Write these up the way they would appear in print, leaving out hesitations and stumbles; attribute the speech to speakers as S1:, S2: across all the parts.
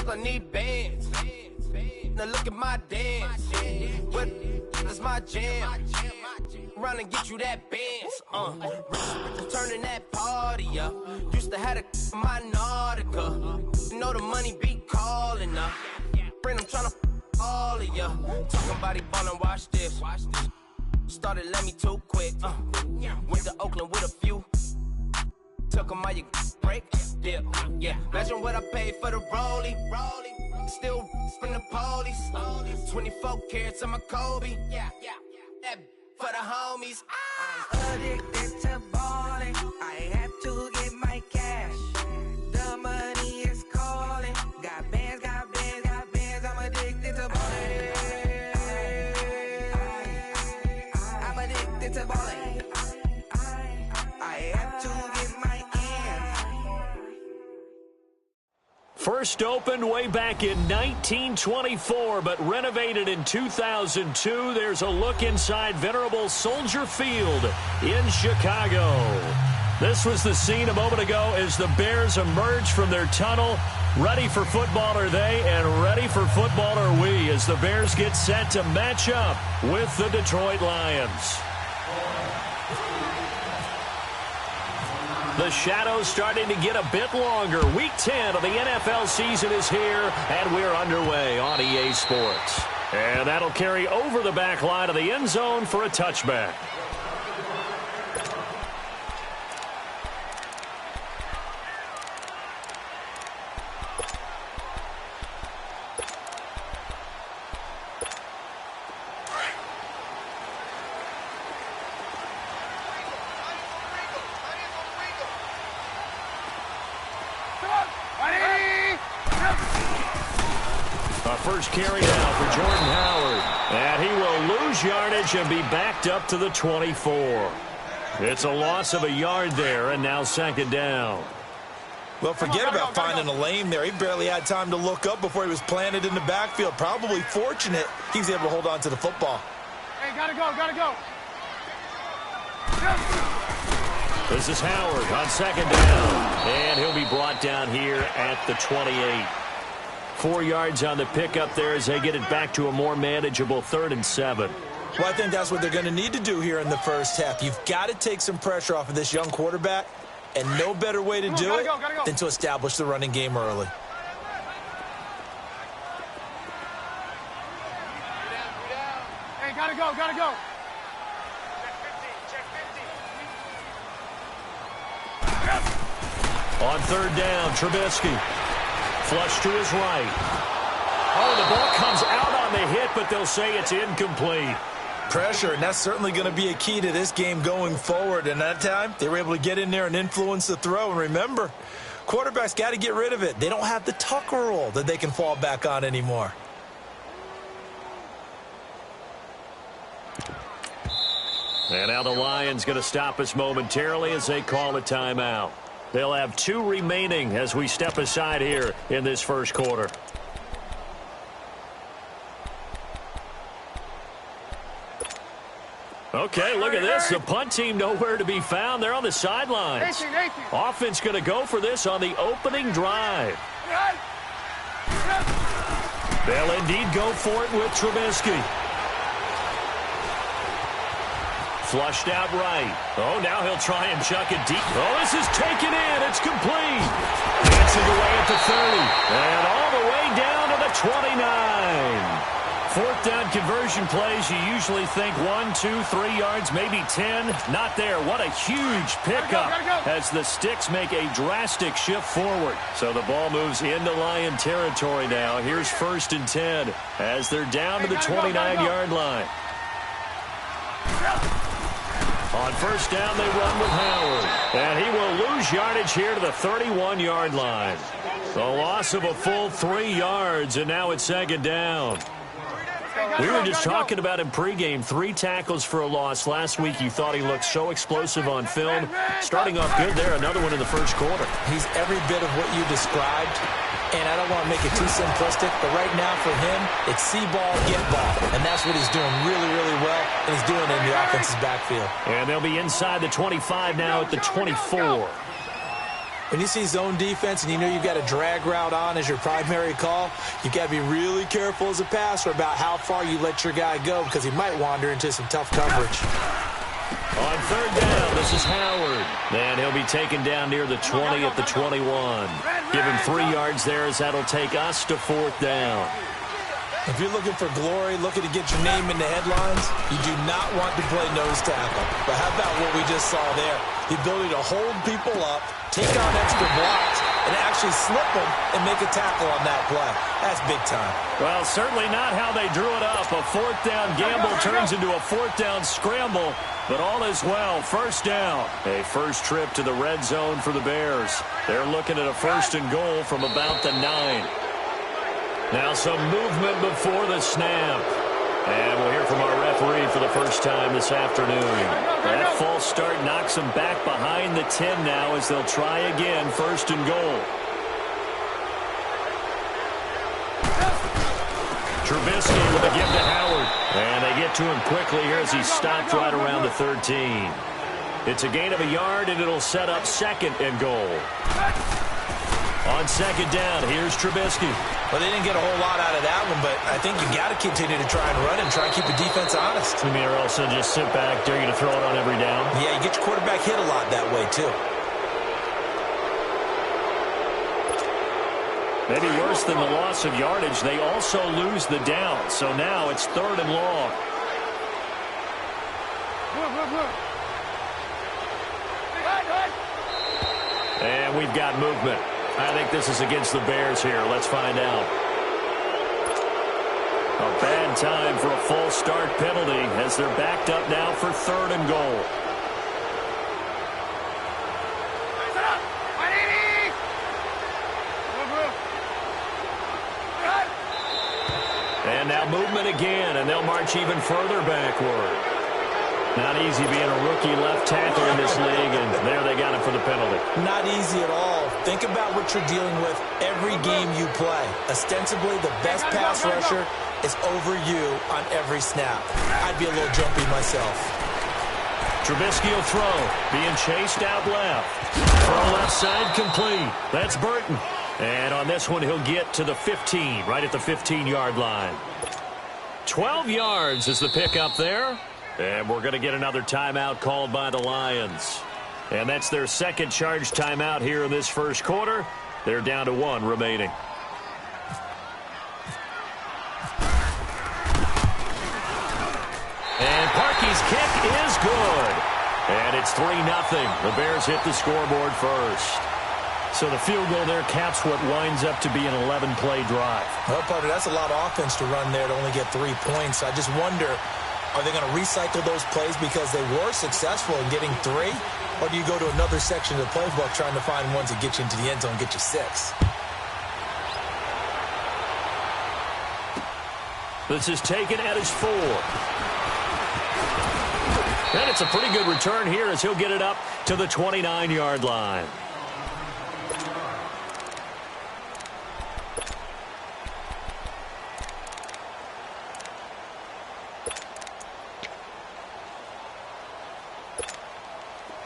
S1: I need bands. Now look at my dance. What is my jam? Run and get you that bands. Turning that party up. Used to have a my Nautica. You know the money be calling up. Friend, I'm tryna all of ya. Talking about he ballin', watch this. Started let me too quick. Went to Oakland with a few. Took 'em all you break. Yeah. Imagine what I paid for the rollie. Still from the police. 24 carats on my Kobe. That for the homies.
S2: I'm addicted to balling. I have to get my cash. The money is calling. Got bands, got bands, got bands. I'm addicted to balling. I'm addicted to balling. I have to get my ends.
S3: First opened way back in 1924, but renovated in 2002. There's a look inside venerable Soldier Field in Chicago. This was the scene a moment ago as the Bears emerged from their tunnel. Ready for football are they, and ready for football are we, as the Bears get set to match up with the Detroit Lions. The shadows starting to get a bit longer. Week 10 of the NFL season is here, and we're underway on EA Sports. And that'll carry over the back line of the end zone for a touchback. First carry now for Jordan Howard. And he will lose yardage and be backed up to the 24. It's a loss of a yard there, and now second down.
S4: Well, forget about finding a lane there. He barely had time to look up before he was planted in the backfield. Probably fortunate he was able to hold on to the football.
S5: Hey, gotta go.
S3: This is Howard on second down. And he'll be brought down here at the 28. 4 yards on the pickup there as they get it back to a more manageable 3rd and 7.
S4: Well, I think that's what they're going to need to do here in the first half. You've got to take some pressure off of this young quarterback, and no better way to do it than to establish the running game early.
S5: Hey, gotta go.
S3: Check 50. On third down, Trubisky. Flush to his right. Oh, the ball comes out on the hit, but they'll say it's incomplete.
S4: Pressure, and that's certainly going to be a key to this game going forward. And that time, they were able to get in there and influence the throw. And remember, quarterbacks got to get rid of it. They don't have the Tucker rule that they can fall back on anymore.
S3: And now the Lions going to stop us momentarily as they call a timeout. They'll have 2 remaining as we step aside here in this first quarter. Okay, look at this. The punt team nowhere to be found. They're on the sidelines.
S5: 18.
S3: Offense going to go for this on the opening drive. They'll indeed go for it with Trubisky. Flushed out right. Oh, now he'll try and chuck it deep. Oh, this is taken in. It's complete. Gets it away at the 30. And all the way down to the 29. 4th down conversion plays, you usually think 1, 2, 3 yards, maybe 10. Not there. What a huge pickup as the Sticks make a drastic shift forward. So the ball moves into Lion territory now. Here's 1st and 10 as they're down to the 29-yard line. On first down, they run with Howard. And he will lose yardage here to the 31-yard line. The loss of a full 3 yards, and now it's second down. We were just talking about him pregame. 3 tackles for a loss. Last week, you thought he looked so explosive on film. Starting off good there. Another one in the first quarter.
S4: He's every bit of what you described. And I don't want to make it too simplistic, but right now for him, it's see ball, get ball. And that's what he's doing really, really well, and he's doing it in the offense's backfield.
S3: And they'll be inside the 25 now at the 24.
S4: When you see zone defense and you know you've got a drag route on as your primary call, you've got to be really careful as a passer about how far you let your guy go because he might wander into some tough coverage.
S3: On third down, this is Howard. And he'll be taken down near the 20 at the 21. Give him 3 yards there as that'll take us to fourth down.
S4: If you're looking for glory, looking to get your name in the headlines, you do not want to play nose tackle. But how about what we just saw there? The ability to hold people up, take on extra blocks, and actually slip them and make a tackle on that play. That's big time.
S3: Well, certainly not how they drew it up. A fourth down gamble turns into a fourth down scramble, but all is well. First down. A first trip to the red zone for the Bears. They're looking at a first and goal from about the 9. Now some movement before the snap. And we'll hear from our referee for the first time this afternoon. That false start knocks them back behind the 10 now as they'll try again, first and goal. Trubisky with a give to Howard. And they get to him quickly here as he's stopped right around the 13. It's a gain of a yard, and it'll set up second and goal. On second down, here's Trubisky.
S4: Well, they didn't get a whole lot out of that one, but I think you got to continue to try and run and try and keep the defense honest.
S3: You mean, or else they'll just sit back, dare you to throw it on every down?
S4: Yeah, you get your quarterback hit a lot that way, too.
S3: Maybe worse than the loss of yardage, they also lose the down. So now it's third and long. And we've got movement. I think this is against the Bears here. Let's find out. A bad time for a false start penalty as they're backed up now for third and goal. And now movement again, and they'll march even further backward. Not easy being a rookie left tackle in this league, and there they got him for the penalty.
S4: Not easy at all. Think about what you're dealing with every game you play. Ostensibly, the best pass rusher is over you on every snap. I'd be a little jumpy myself.
S3: Trubisky will throw, being chased out left. Throw left side complete. That's Burton. And on this one, he'll get to the 15, right at the 15-yard line. 12 yards is the pickup there. And we're going to get another timeout called by the Lions. And that's their second charge timeout here in this first quarter. They're down to 1 remaining. And Parkey's kick is good. And it's 3-0. The Bears hit the scoreboard first. So the field goal there caps what winds up to be an 11-play drive.
S4: Well, partner, that's a lot of offense to run there to only get 3 points. I just wonder, are they going to recycle those plays because they were successful in getting 3? Or do you go to another section of the playbook trying to find ones that get you into the end zone and get you 6?
S3: This is taken at his 4. And it's a pretty good return here as he'll get it up to the 29-yard line.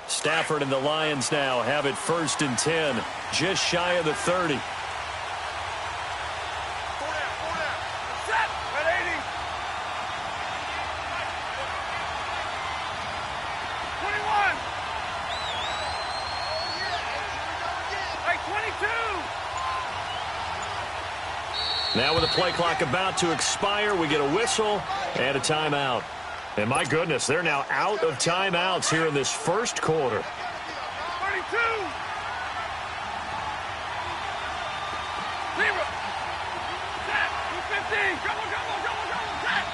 S3: Stafford and the Lions now have it 1st and 10, just shy of the 30.
S5: Set! At 80! 21! Hey, 22!
S3: Now with the play clock about to expire, we get a whistle and a timeout. And my goodness, they're now out of timeouts here in this first quarter.
S5: 32! Zero! Set! 250! Double, set!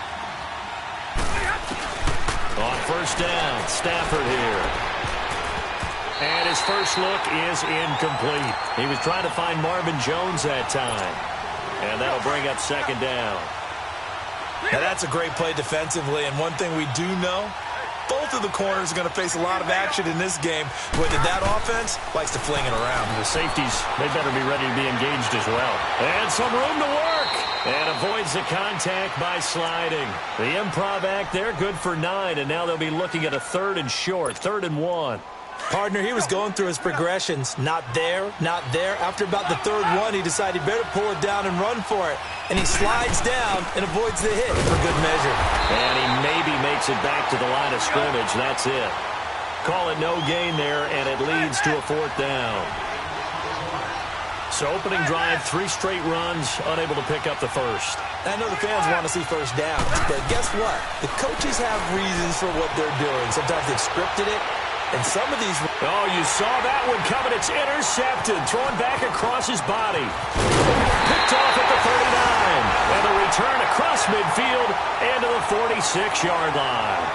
S3: On first down, Stafford here. And his first look is incomplete. He was trying to find Marvin Jones that time. And that'll bring up second down.
S4: Now, that's a great play defensively, and one thing we do know, both of the corners are going to face a lot of action in this game, whether that offense likes to fling it around.
S3: The safeties, they better be ready to be engaged as well. And some room to work. And avoids the contact by sliding. The improv act there, good for 9, and now they'll be looking at a 3rd and short, 3rd and 1.
S4: Partner, he was going through his progressions. Not there, not there. After about the third one, he decided he better pull it down and run for it. And he slides down and avoids the hit for good measure.
S3: And he maybe makes it back to the line of scrimmage. That's it. Call it no gain there, and it leads to a 4th down. So opening drive, 3 straight runs, unable to pick up the first.
S4: I know the fans want to see first downs, but guess what? The coaches have reasons for what they're doing. Sometimes they've scripted it, and some of these...
S3: Oh, you saw that one coming. It's intercepted, thrown back across his body. Picked off at the 39, and the return across midfield and to the 46-yard line.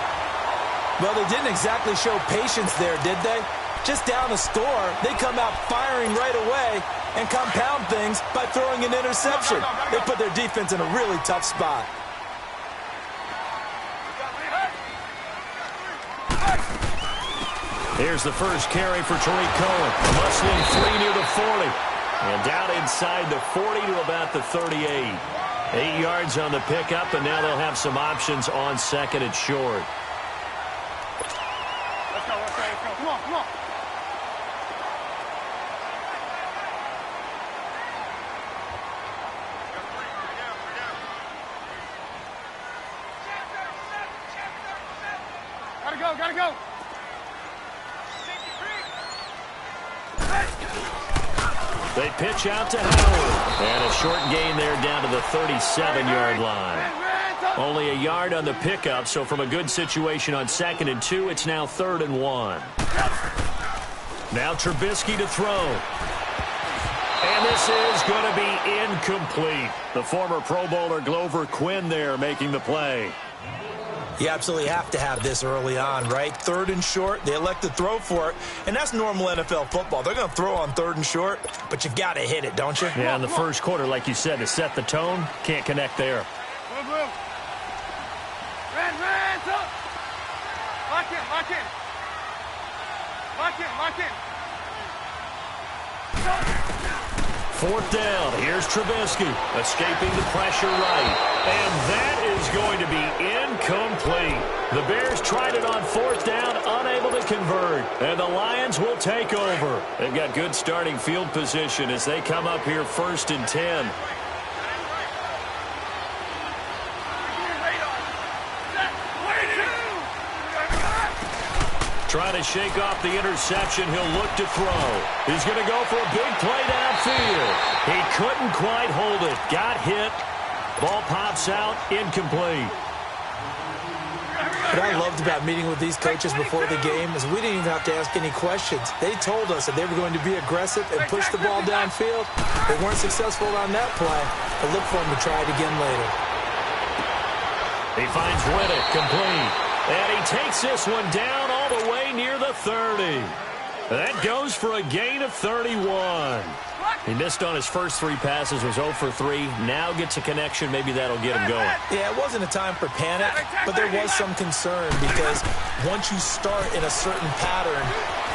S4: Well, they didn't exactly show patience there, did they? Just down the score, they come out firing right away and compound things by throwing an interception. They put their defense in a really tough spot.
S3: Here's the first carry for Tariq Cohen. Muscling 3 near the 40. And down inside the 40 to about the 38. 8 yards on the pickup, and now they'll have some options on 2nd and short.
S5: Let's go. Come on. Gotta go.
S3: They pitch out to Howard. And a short gain there down to the 37-yard line. Only a yard on the pickup, so from a good situation on 2nd and 2, it's now 3rd and 1. Now Trubisky to throw. And this is going to be incomplete. The former Pro Bowler Glover Quinn there making the play.
S4: You absolutely have to have this early on, right? 3rd and short, they elect to throw for it, and that's normal NFL football. They're going to throw on 3rd and short, but you got to hit it, don't you?
S3: Yeah, in the first quarter, like you said, to set the tone, can't connect there.
S5: Run. Lock in.
S3: 4th down. Here's Trubisky escaping the pressure right. And that is going to be incomplete. The Bears tried it on 4th down, unable to convert. And the Lions will take over. They've got good starting field position as they come up here 1st and 10. Trying to shake off the interception. He'll look to throw. He's going to go for a big play downfield. He couldn't quite hold it. Got hit. Ball pops out. Incomplete.
S4: What I loved about meeting with these coaches before the game is we didn't even have to ask any questions. They told us that they were going to be aggressive and push the ball downfield. They weren't successful on that play, but look for them to try it again later.
S3: He finds Riddick complete. And he takes this one down all the way near the 30. That goes for a gain of 31. He missed on his first 3 passes, was 0 for 3. Now gets a connection. Maybe that'll get him going.
S4: Yeah, it wasn't a time for panic, but there was some concern because once you start in a certain pattern,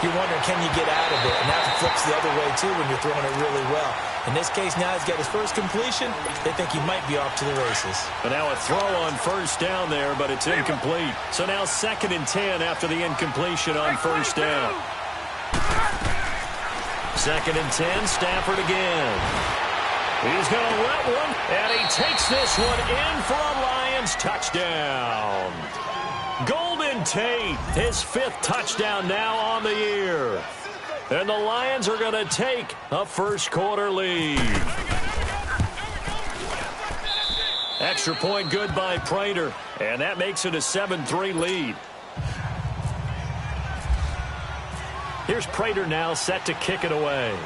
S4: you're wondering, can you get out of it? And that flips the other way, too, when you're throwing it really well. In this case, now he's got his first completion. They think he might be off to the races.
S3: But now a throw on 1st down there, but it's incomplete. So now 2nd and 10 after the incompletion on 1st down. 2nd and 10, Stafford again. He's going to let one, and he takes this one in for a Lions touchdown. Golden Tate, his 5th touchdown now on the year. And the Lions are going to take a first-quarter lead. Extra point good by Prater, and that makes it a 7-3 lead. Here's Prater now set to kick it away.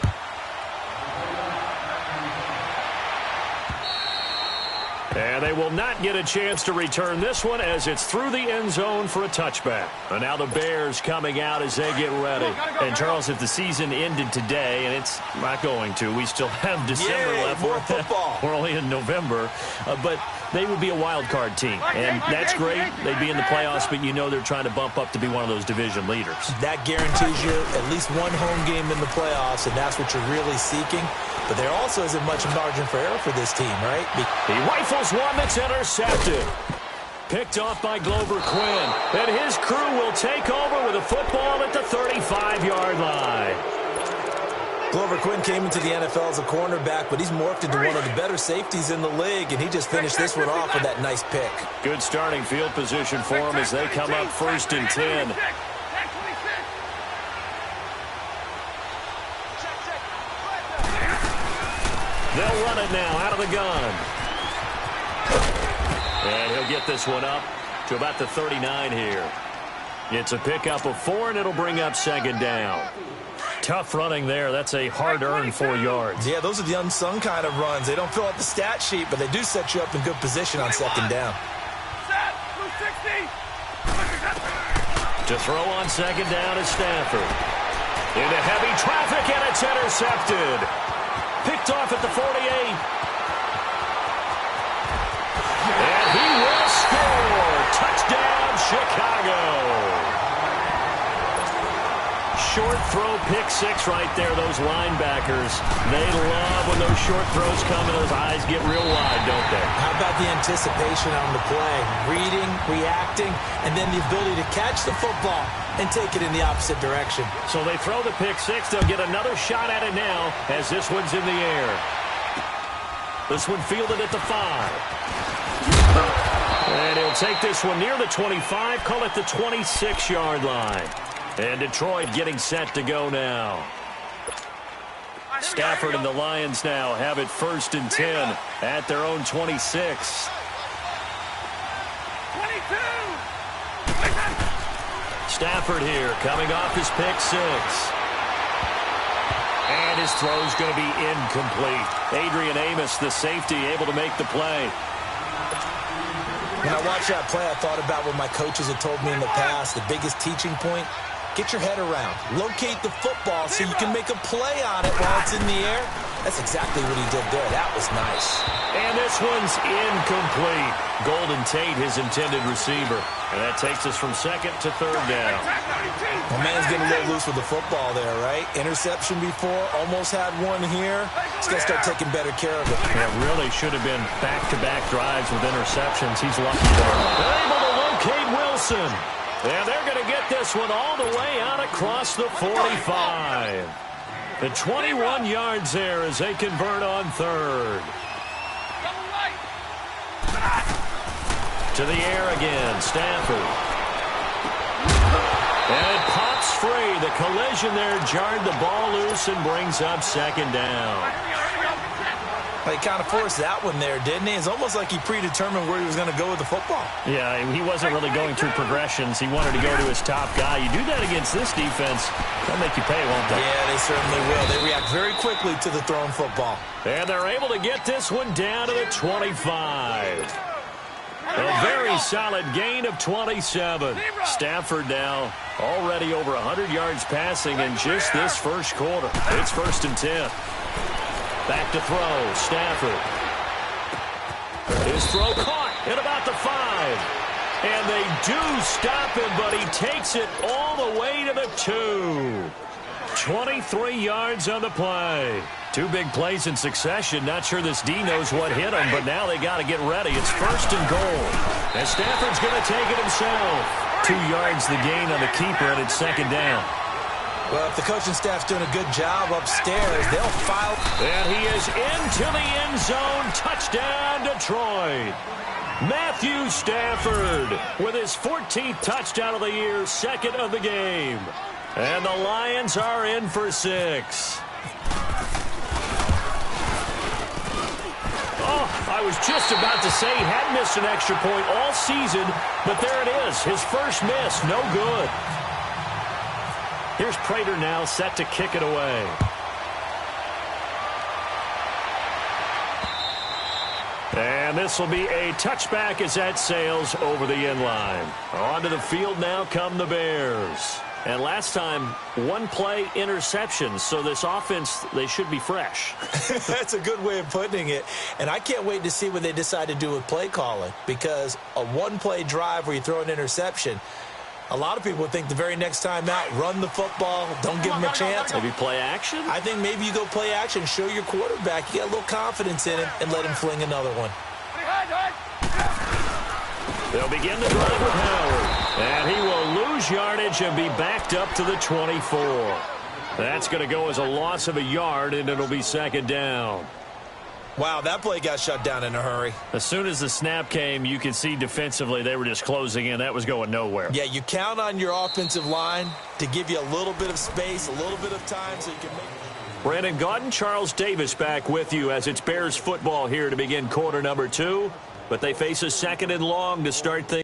S3: And they will not get a chance to return this one as it's through the end zone for a touchback. And now the Bears coming out as they get ready. And, Charles, if the season ended today, and it's not going to, we still have December left.
S4: More football.
S3: We're only in November. But they would be a wild card team. And that's great. They'd be in the playoffs, but you know they're trying to bump up to be one of those division leaders.
S4: That guarantees you at least one home game in the playoffs, and that's what you're really seeking. But there also isn't much margin for error for this team, right?
S3: He rifles one that's intercepted. Picked off by Glover Quinn. And his crew will take over with a football at the 35-yard line.
S4: Glover Quinn came into the NFL as a cornerback, but he's morphed into one of the better safeties in the league, and he just finished this one off with that nice pick.
S3: Good starting field position for him as they come up 1st and 10. They'll run it now out of the gun. And he'll get this one up to about the 39 here. It's a pickup of 4, and it'll bring up 2nd down. Tough running there. That's a hard-earned 4 yards.
S4: Yeah, those are the unsung kind of runs. They don't fill out the stat sheet, but they do set you up in good position on 2nd down.
S3: To throw on 2nd down is Stafford. Into heavy traffic, and it's intercepted. Picked off at the 48. And he will score. Touchdown, Chicago. Short throw, pick 6 right there, those linebackers. They love when those short throws come and those eyes get real wide, don't they?
S4: How about the anticipation on the play? Reading, reacting, and then the ability to catch the football and take it in the opposite direction.
S3: So they throw the pick 6. They'll get another shot at it now as this one's in the air. This one fielded at the 5. And he'll take this one near the 25, call it the 26-yard line. And Detroit getting set to go now. Stafford and the Lions now have it 1st and 10 at their own 26.
S5: 22.
S3: Stafford here coming off his pick 6. And his throw's going to be incomplete. Adrian Amos, the safety, able to make the play.
S4: When I watched that play, I thought about what my coaches had told me in the past. The biggest teaching point, get your head around. Locate the football so you can make a play on it while it's in the air. That's exactly what he did there. That was nice.
S3: And this one's incomplete. Golden Tate, his intended receiver. And that takes us from 2nd to 3rd down.
S4: Well, man's getting a little loose with the football there, right? Interception before, almost had one here. He's got to start taking better care of it.
S3: Yeah, really should have been back-to-back drives with interceptions. He's lucky there. They're able to locate Wilson. And they're going to get this one all the way out across the 45. The 21 yards there as they convert on 3rd. To the air again, Stafford. And it pops free. The collision there jarred the ball loose and brings up 2nd down.
S4: He kind of forced that one there, didn't he? It's almost like he predetermined where he was going to go with the football.
S3: Yeah, he wasn't really going through progressions. He wanted to go to his top guy. You do that against this defense, they'll make you pay, won't they?
S4: Yeah, they certainly will. They react very quickly to the thrown football.
S3: And they're able to get this one down to the 25. A very solid gain of 27. Stafford now already over 100 yards passing in just this first quarter. It's 1st and 10. Back to throw, Stafford. His throw caught at about the 5. And they do stop him, but he takes it all the way to the 2. 23 yards on the play. 2 big plays in succession. Not sure this D knows what hit him, but now they got to get ready. It's 1st and goal. And Stafford's going to take it himself. 2 yards the gain on the keeper, and it's 2nd down.
S4: Well, if the coaching staff's doing a good job upstairs, they'll file.
S3: And he is into the end zone. Touchdown, Detroit. Matthew Stafford with his 14th touchdown of the year, 2nd of the game. And the Lions are in for 6. Oh, I was just about to say he hadn't missed an extra point all season, but there it is. His first miss, no good. Here's Prater now set to kick it away. And this will be a touchback as that sails over the end line. Onto the field now come the Bears. And last time, 1 play interception. So this offense, they should be fresh.
S4: That's a good way of putting it. And I can't wait to see what they decide to do with play calling. Because a 1-play drive where you throw an interception, a lot of people would think the very next time out, run the football, don't give him a chance.
S3: Maybe play action?
S4: I think maybe you go play action, show your quarterback, you get a little confidence in him, and let him fling another one.
S3: They'll begin the drive with Howard. And he will lose yardage and be backed up to the 24. That's going to go as a loss of a yard, and it'll be second down.
S4: Wow, that play got shut down in a hurry.
S3: As soon as the snap came, you could see defensively they were just closing in. That was going nowhere.
S4: Yeah, you count on your offensive line to give you a little bit of space, a little bit of time so you can make...
S3: Brandon Gaudin, Charles Davis back with you as it's Bears football here to begin quarter number 2. But they face a second and long to start things.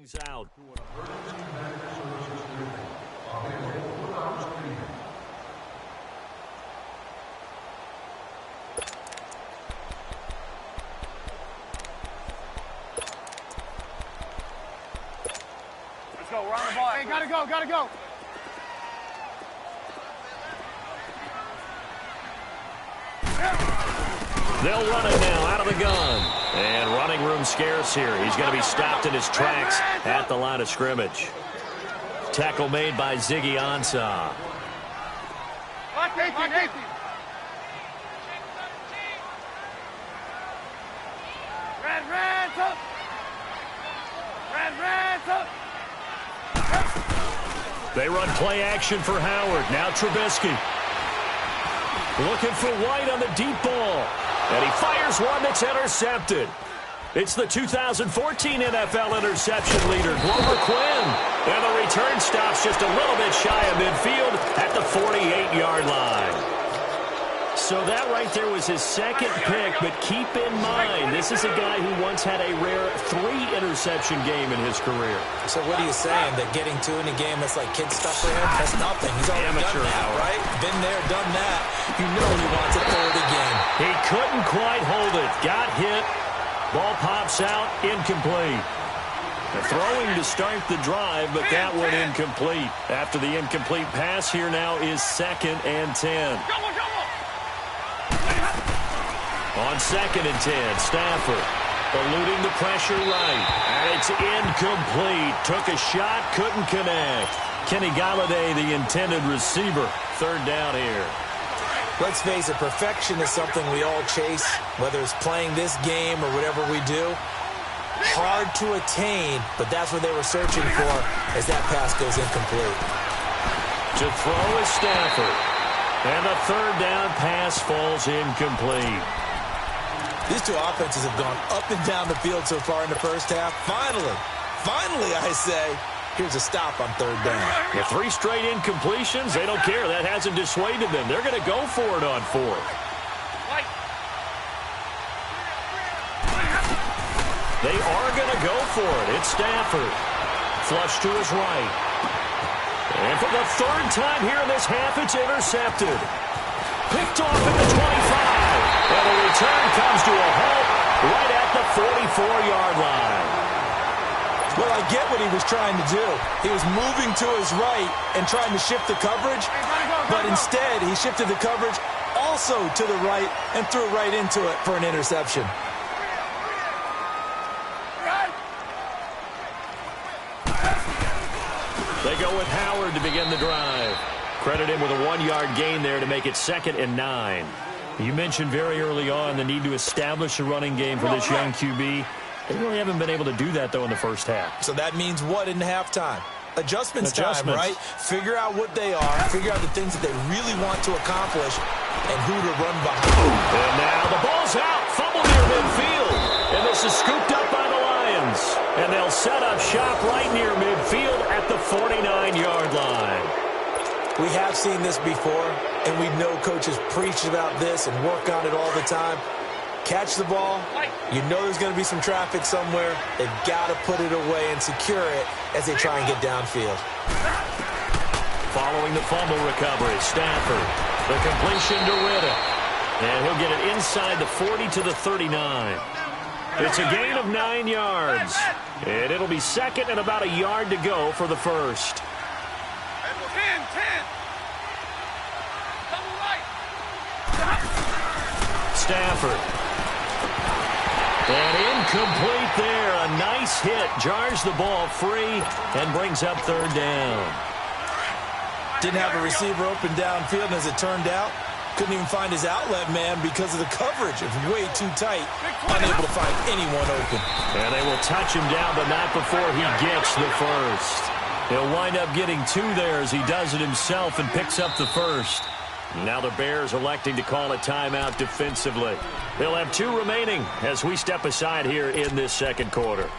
S3: Things out.
S5: Let's go. We're on the ball. Hey, gotta go. Gotta go.
S3: They'll run it now out of the gun. And running room scarce here. He's going to be stopped in his tracks at the line of scrimmage. Tackle made by Ziggy Ansah.
S5: Lock it. Red, up. Red, up.
S3: They run play action for Howard. Now Trubisky. Looking for White on the deep ball. And he fires one that's intercepted. It's the 2014 NFL interception leader, Glover Quinn. And the return stops just a little bit shy of midfield at the 48-yard line. So that right there was his second pick, but keep in mind, this is a guy who once had a rare 3-interception game in his career.
S4: So what are you saying? That getting 2 in a game, that's like kid stuff for him? That's nothing. He's already
S3: Amateur
S4: done that,
S3: hour.
S4: right? Been there, done that. You know he wants a third again.
S3: He couldn't quite hold it. Got hit. Ball pops out. Incomplete. They're throwing to start the drive, but that one incomplete. After the incomplete pass, here now is 2nd and 10. On 2nd and 10, Stafford eluding the pressure right. And it's incomplete. Took a shot, couldn't connect. Kenny Galladay, the intended receiver. 3rd down here.
S4: Let's face it, perfection is something we all chase, whether it's playing this game or whatever we do. Hard to attain, but that's what they were searching for as that pass goes incomplete.
S3: To throw is Stafford. And the 3rd down pass falls incomplete.
S4: These two offenses have gone up and down the field so far in the first half. Finally, I say, here's a stop on 3rd down.
S3: With 3 straight incompletions, they don't care. That hasn't dissuaded them. They're going to go for it on 4th. They are going to go for it. It's Stafford. Flush to his right. And for the 3rd time here in this half, it's intercepted. Picked off at the 25. And the return comes to a halt right at the 44-yard line.
S4: Well, I get what he was trying to do. He was moving to his right and trying to shift the coverage, but instead he shifted the coverage also to the right and threw right into it for an interception.
S3: They go with Howard to begin the drive. Credit him with a 1-yard gain there to make it 2nd and 9. You mentioned very early on the need to establish a running game for this young QB. They really haven't been able to do that, though, in the first half.
S4: So that means what in halftime? Adjustments time, right? Figure out what they are, figure out the things that they really want to accomplish, and who to run behind.
S3: And now the ball's out, fumble near midfield. And this is scooped up by the Lions. And they'll set up shop right near midfield at the 49-yard line.
S4: We have seen this before, and we know coaches preach about this and work on it all the time. Catch the ball. You know there's going to be some traffic somewhere. They've got to put it away and secure it as they try and get downfield.
S3: Following the fumble recovery, Stafford. The completion to Riddick. And he'll get it inside the 40 to the 39. It's a gain of 9 yards. And it'll be 2nd and about a yard to go for the first.
S5: 10. Double right.
S3: Stafford. And incomplete there. A nice hit. Jars the ball free and brings up 3rd down.
S4: Didn't have a receiver open downfield, and as it turned out, couldn't even find his outlet man because of the coverage. It was way too tight. Unable to find anyone open.
S3: And they will touch him down, but not before he gets the first. He'll wind up getting 2 there as he does it himself and picks up the first. Now the Bears electing to call a timeout defensively. They'll have 2 remaining as we step aside here in this 2nd quarter.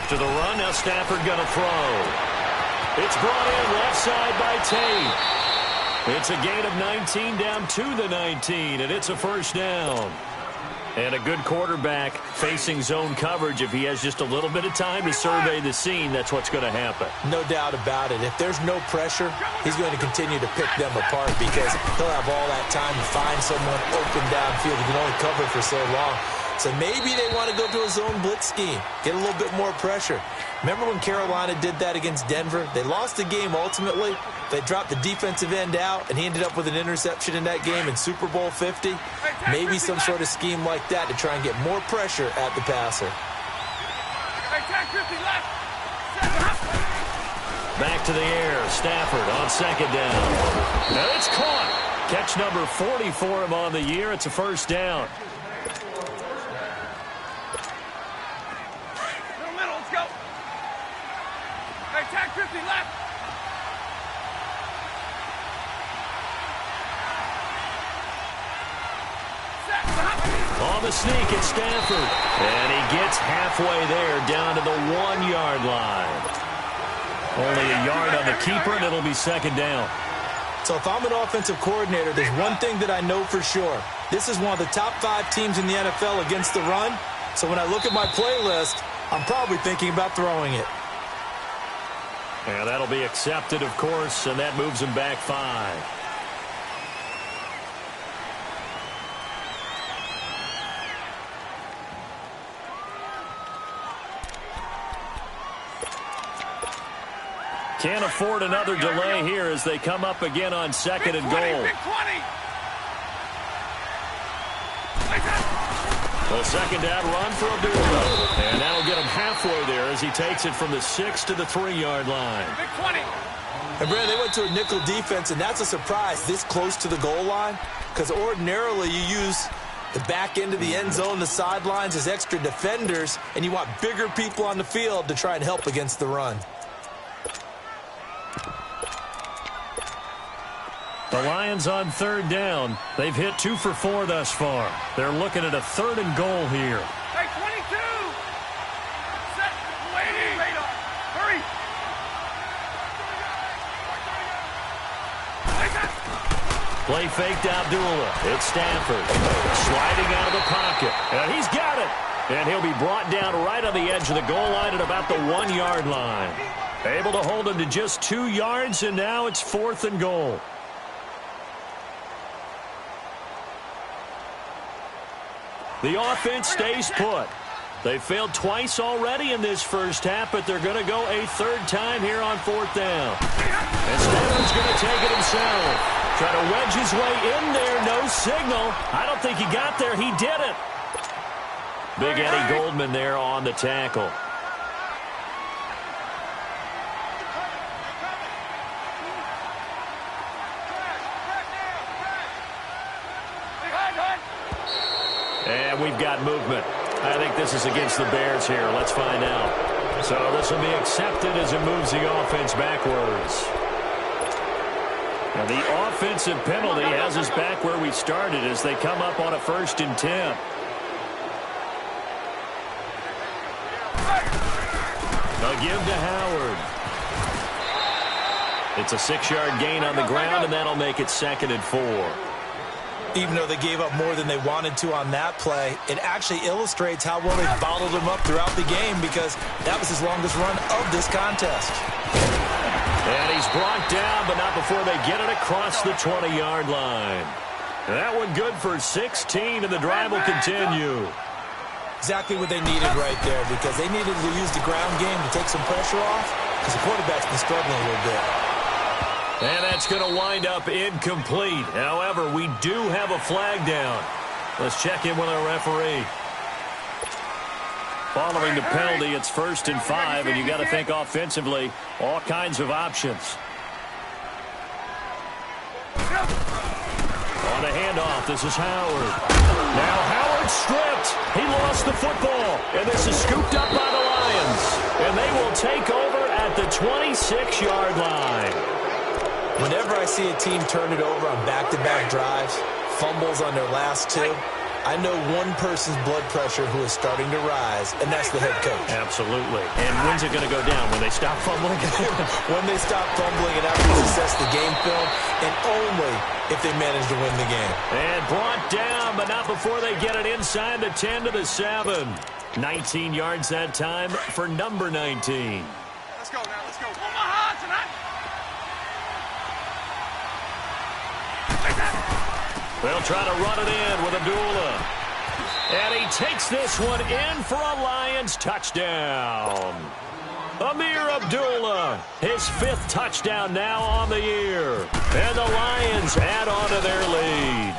S3: After the run, now Stafford going to throw. It's brought in left side by Tate. It's a gain of 19 down to the 19, and it's a first down. And a good quarterback facing zone coverage. If he has just a little bit of time to survey the scene, that's what's going to happen.
S4: No doubt about it. If there's no pressure, he's going to continue to pick them apart because he'll have all that time to find someone open downfield. He can only cover for so long. So maybe they want to go to a zone blitz scheme, get a little bit more pressure. Remember when Carolina did that against Denver? They lost the game ultimately. They dropped the defensive end out, and he ended up with an interception in that game in Super Bowl 50. Maybe some sort of scheme like that to try and get more pressure at the passer.
S3: Back to the air. Stafford on second down. Now it's caught. Catch number 40 for him on the year. It's a first down.
S5: Middle, let's go. Hey, tag 50 left.
S3: On the sneak, it's Stafford. And he gets halfway there, down to the 1-yard line. Only a yard on the keeper, and it'll be second down.
S4: So if I'm an offensive coordinator, there's one thing that I know for sure. This is one of the top 5 teams in the NFL against the run. So when I look at my playlist, I'm probably thinking about throwing it.
S3: And that'll be accepted, of course, and that moves him back 5. Can't afford another delay here as they come up again on second and goal. The second down run for Abdullah. And that'll get him halfway there as he takes it from the 6 to the 3-yard line.
S4: And Brad, they went to a nickel defense, and that's a surprise this close to the goal line, because ordinarily you use the back end of the end zone, the sidelines as extra defenders, and you want bigger people on the field to try and help against the run.
S3: The Lions on third down. They've hit 2 for 4 thus far. They're looking at a 3rd and goal here.
S5: Hey, 22! Set, waiting! Radar, hurry!
S3: Play faked Abdullah. It's Stafford. Sliding out of the pocket. And he's got it. And he'll be brought down right on the edge of the goal line at about the 1-yard line. Able to hold him to just 2 yards, and now it's 4th and goal. The offense stays put. They failed twice already in this first half, but they're going to go a 3rd time here on 4th down. And Stafford's going to take it himself. Try to wedge his way in there. No signal. I don't think he got there. He did it. Big Eddie Goldman there on the tackle. And we've got movement. I think this is against the Bears here. Let's find out. So this will be accepted as it moves the offense backwards. Now the offensive penalty has us back where we started as they come up on a 1st and 10. They'll give to Howard. It's a 6-yard gain on the ground, and that'll make it 2nd and 4.
S4: Even though they gave up more than they wanted to on that play, it actually illustrates how well they bottled him up throughout the game, because that was his longest run of this contest.
S3: And he's brought down, but not before they get it across the 20-yard line. And that one good for 16, and the drive will continue.
S4: Exactly what they needed right there, because they needed to use the ground game to take some pressure off, because the quarterback's been struggling a little bit.
S3: And that's going to wind up incomplete. However, we do have a flag down. Let's check in with our referee. Following the penalty, it's 1st and 5, and you got to think offensively, all kinds of options. On the handoff, this is Howard. Now Howard stripped. He lost the football, and this is scooped up by the Lions. And they will take over at the 26-yard line.
S4: Whenever I see a team turn it over on back-to-back drives, fumbles on their last 2, I know one person's blood pressure who is starting to rise, and that's the head coach.
S3: Absolutely. And when's it going to go down? When they stop fumbling?
S4: When they stop fumbling and after they assess the game film, and only if they manage to win the game.
S3: And brought down, but not before they get it inside the 10 to the 7. 19 yards that time for number 19.
S5: Let's go now, let's go. Omaha tonight.
S3: They'll try to run it in with Abdullah. And he takes this one in for a Lions touchdown. Amir Abdullah, his 5th touchdown now on the year. And the Lions add on to their lead.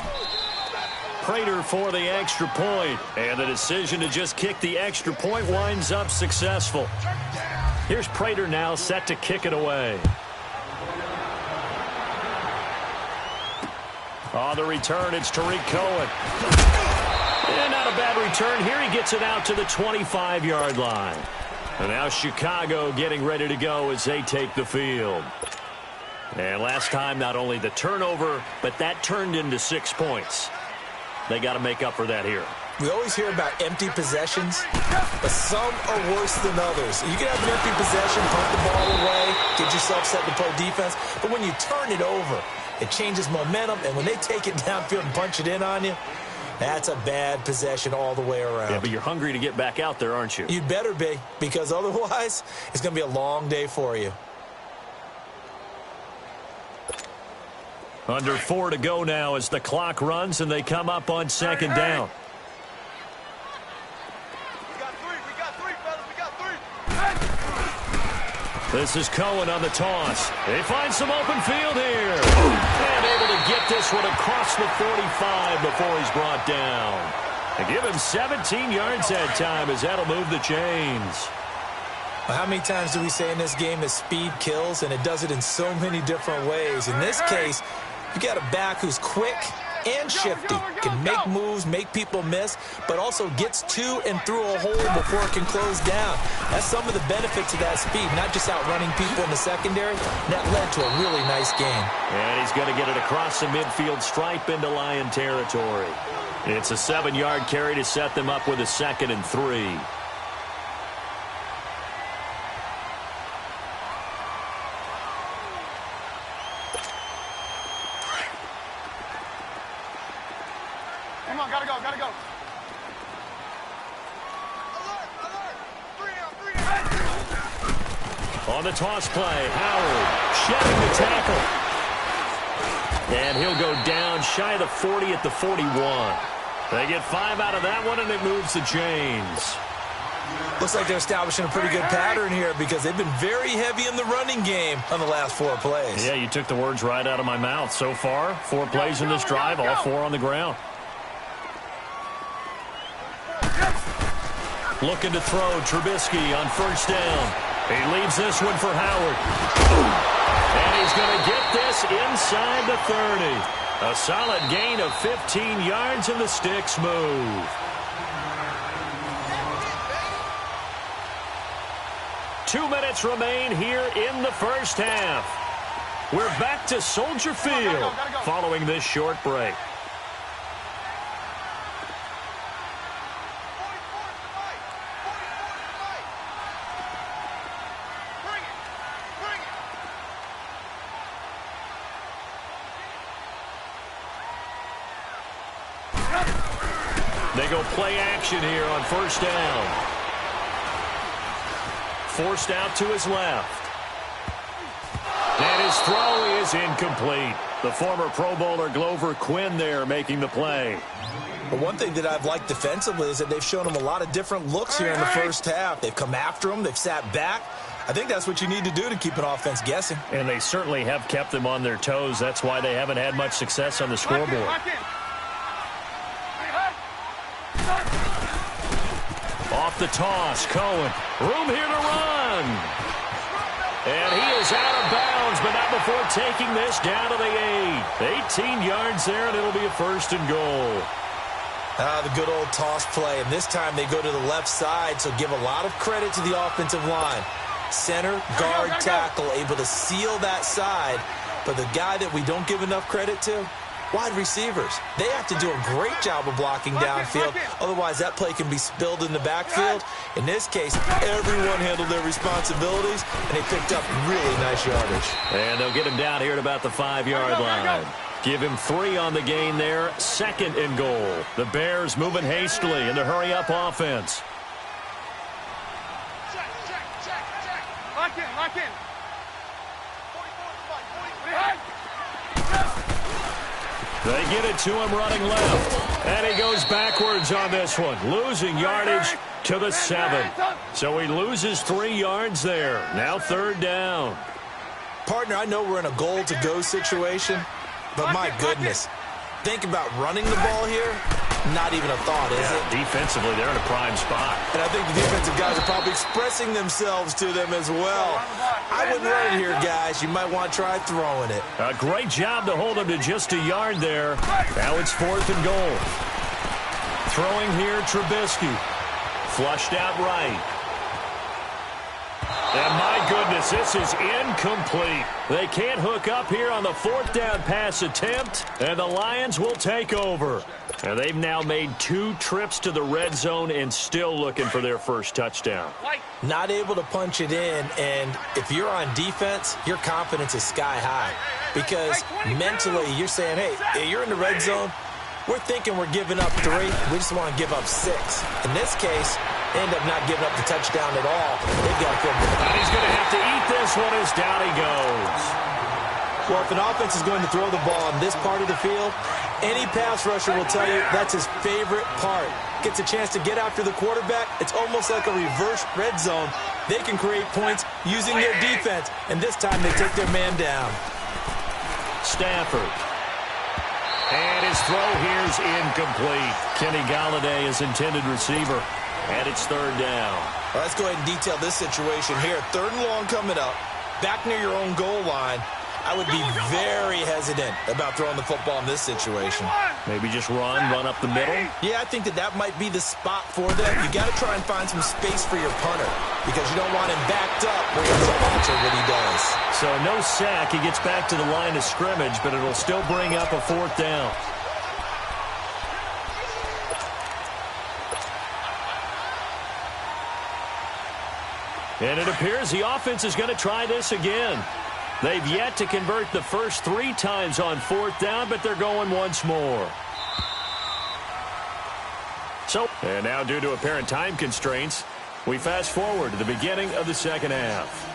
S3: Prater for the extra point. And the decision to just kick the extra point winds up successful. Here's Prater now set to kick it away. On the return, it's Tariq Cohen. And not a bad return. Here he gets it out to the 25-yard line. And now Chicago getting ready to go as they take the field. And last time, not only the turnover, but that turned into 6 points. They got to make up for that here.
S4: We always hear about empty possessions, but some are worse than others. You can have an empty possession, punt the ball away, get yourself set to play defense, but when you turn it over, it changes momentum, and when they take it downfield and punch it in on you, that's a bad possession all the way around.
S3: Yeah, but you're hungry to get back out there, aren't you?
S4: You'd better be, because otherwise, it's going to be a long day for you.
S3: Under 4 to go now as the clock runs and they come up on second down.
S5: We got three, fellas. We got three.
S3: This is Cohen on the toss. They find some open field here. And able to get this one across the 45 before he's brought down. And give him 17 yards that time as that'll move the chains.
S4: Well, how many times do we say in this game that speed kills, and it does it in so many different ways? In this case, you got a back who's quick and shifty, can make moves, make people miss, but also gets to and through a hole before it can close down. That's some of the benefits of that speed, not just outrunning people in the secondary. That led to a really nice game.
S3: And he's going to get it across the midfield stripe into Lion territory. It's a 7-yard carry to set them up with a 2nd and 3.
S5: Come on, gotta go, gotta go. Alert. 3 down.
S3: On the toss play, Howard shedding the tackle. And he'll go down shy of the 40 at the 41. They get 5 out of that one, and it moves the chains.
S4: Looks like they're establishing a pretty good pattern here because they've been very heavy in the running game on the last 4 plays.
S3: Yeah, you took the words right out of my mouth. So far, 4 plays in this drive, all 4 on the ground. Looking to throw Trubisky on first down. He leaves this one for Howard. And he's going to get this inside the 30. A solid gain of 15 yards, and the sticks move. 2 minutes remain here in the first half. We're back to Soldier Field following this short break. They go play action here on first down. Forced out to his left. And his throw is incomplete. The former Pro Bowler Glover Quinn there making the play.
S4: But one thing that I've liked defensively is that they've shown him a lot of different looks here in the first half. They've come after him. They've sat back. I think that's what you need to do to keep an offense guessing.
S3: And they certainly have kept them on their toes. That's why they haven't had much success on the scoreboard. Off the toss, Cohen. Room here to run. And he is out of bounds, but not before taking this down to the 8. 18 yards there, and it'll be a 1st and goal.
S4: The good old toss play, and this time they go to the left side, so give a lot of credit to the offensive line. Center, guard, tackle, able to seal that side. But the guy that we don't give enough credit to, wide receivers. They have to do a great job of blocking downfield. Otherwise, that play can be spilled in the backfield. In this case, everyone handled their responsibilities, and they picked up really nice yardage.
S3: And they'll get him down here at about the 5-yard line. Give him 3 on the gain there. 2nd and goal. The Bears moving hastily in the hurry-up offense.
S5: Lock in, lock in.
S3: They get it to him running left. And he goes backwards on this one. Losing yardage to the 7. So he loses 3 yards there. Now 3rd down.
S4: Partner, I know we're in a goal-to-go situation, but my goodness, think about running the ball here. Not even a thought, is it?
S3: Defensively, they're in a prime spot.
S4: And I think the defensive guys are probably expressing themselves to them as well. I wouldn't run it here, guys. You might want to try throwing it.
S3: A great job to hold him to just a yard there. Now it's 4th and goal. Throwing here, Trubisky. Flushed out right. And my goodness, this is incomplete. They can't hook up here on the 4th down pass attempt, and the Lions will take over. And they've now made 2 trips to the red zone and still looking for their first touchdown.
S4: Not able to punch it in, and if you're on defense, your confidence is sky high. Because mentally, you're saying, hey, you're in the red zone. We're thinking we're giving up 3. We just want to give up 6. In this case, they end up not giving up the touchdown at all. They've got to feel good.
S3: And he's going to have to eat this one as down he goes.
S4: Well, if an offense is going to throw the ball on this part of the field, any pass rusher will tell you that's his favorite part. Gets a chance to get after the quarterback. It's almost like a reverse red zone. They can create points using their defense, and this time they take their man down.
S3: Stafford. And his throw here's incomplete. Kenny Galladay is intended receiver. And it's 3rd down.
S4: Well, let's go ahead and detail this situation here. 3rd and long coming up. Back near your own goal line. I would be very hesitant about throwing the football in this situation.
S3: Maybe just run up the middle?
S4: Yeah, I think that might be the spot for them. You got to try and find some space for your punter because you don't want him backed up where he has to alter what he does.
S3: So no sack. He gets back to the line of scrimmage, but it'll still bring up a 4th down. And it appears the offense is going to try this again. They've yet to convert the first 3 times on 4th down, but they're going once more. And now, due to apparent time constraints, we fast forward to the beginning of the 2nd half.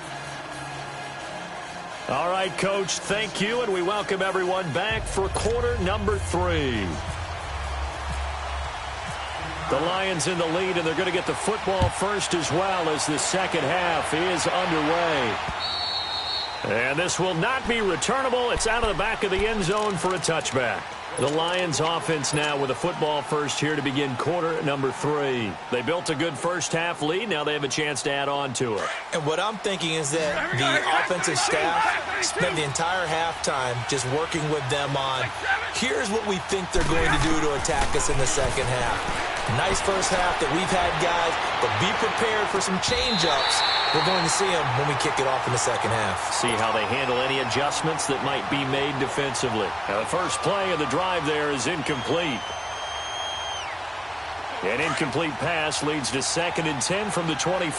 S3: All right, Coach, thank you, and we welcome everyone back for quarter number 3. The Lions in the lead, and they're going to get the football first as well as the 2nd half is underway. And this will not be returnable. It's out of the back of the end zone for a touchback. The Lions offense now with a football first here to begin quarter number 3. They built a good first half lead. Now they have a chance to add on to it.
S4: And what I'm thinking is that the offensive staff spent the entire halftime just working with them on, here's what we think they're going to do to attack us in the 2nd half. Nice first half that we've had, guys, but be prepared for some change-ups. We're going to see them when we kick it off in the 2nd half.
S3: See how they handle any adjustments that might be made defensively. Now, the first play of the drive there is incomplete. An incomplete pass leads to 2nd and 10 from the 25.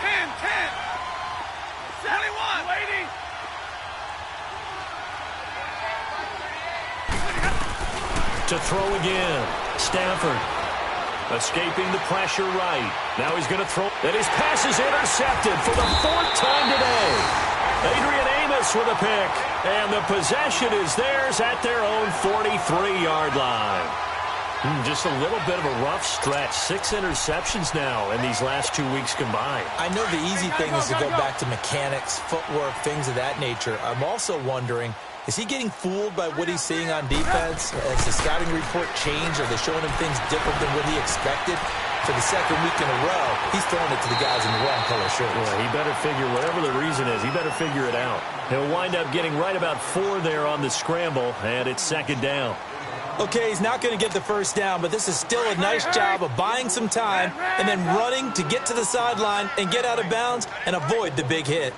S5: 10, 21. Waiting.
S3: To throw again. Stafford escaping the pressure right. Now he's going to throw. And his pass is intercepted for the 4th time today. Adrian Amos with a pick. And the possession is theirs at their own 43-yard line. Just a little bit of a rough stretch. 6 interceptions now in these last 2 weeks combined.
S4: I know the easy thing is to go back to mechanics, footwork, things of that nature. I'm also wondering, is he getting fooled by what he's seeing on defense? Has the scouting report changed? Are they showing him things different than what he expected? For the 2nd week in a row, he's throwing it to the guys in the wrong color shirts.
S3: Yeah, he better figure, whatever the reason is, he better figure it out. He'll wind up getting right about 4 there on the scramble, and it's 2nd down.
S4: Okay, he's not going to get the first down, but this is still a nice job of buying some time and then running to get to the sideline and get out of bounds and avoid the big hit.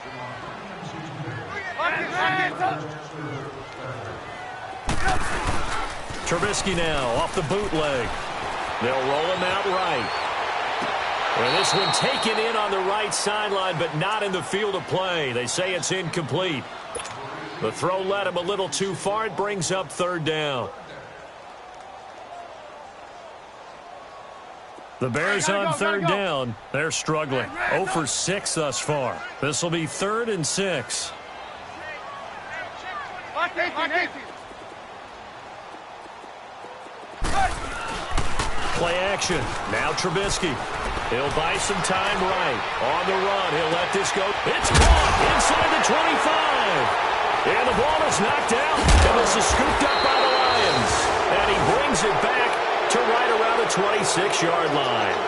S3: Trubisky now off the bootleg. They'll roll him out right. And this one taken in on the right sideline, but not in the field of play. They say it's incomplete. The throw led him a little too far. It brings up third down. The Bears on third down. They're struggling. 0 for 6 thus far. This will be 3rd and 6. Play action. Now Trubisky. He'll buy some time right. On the run. He'll let this go. It's caught inside the 25. And the ball is knocked out. And this is scooped up by the Lions. And he brings it back to right around the 26-yard line.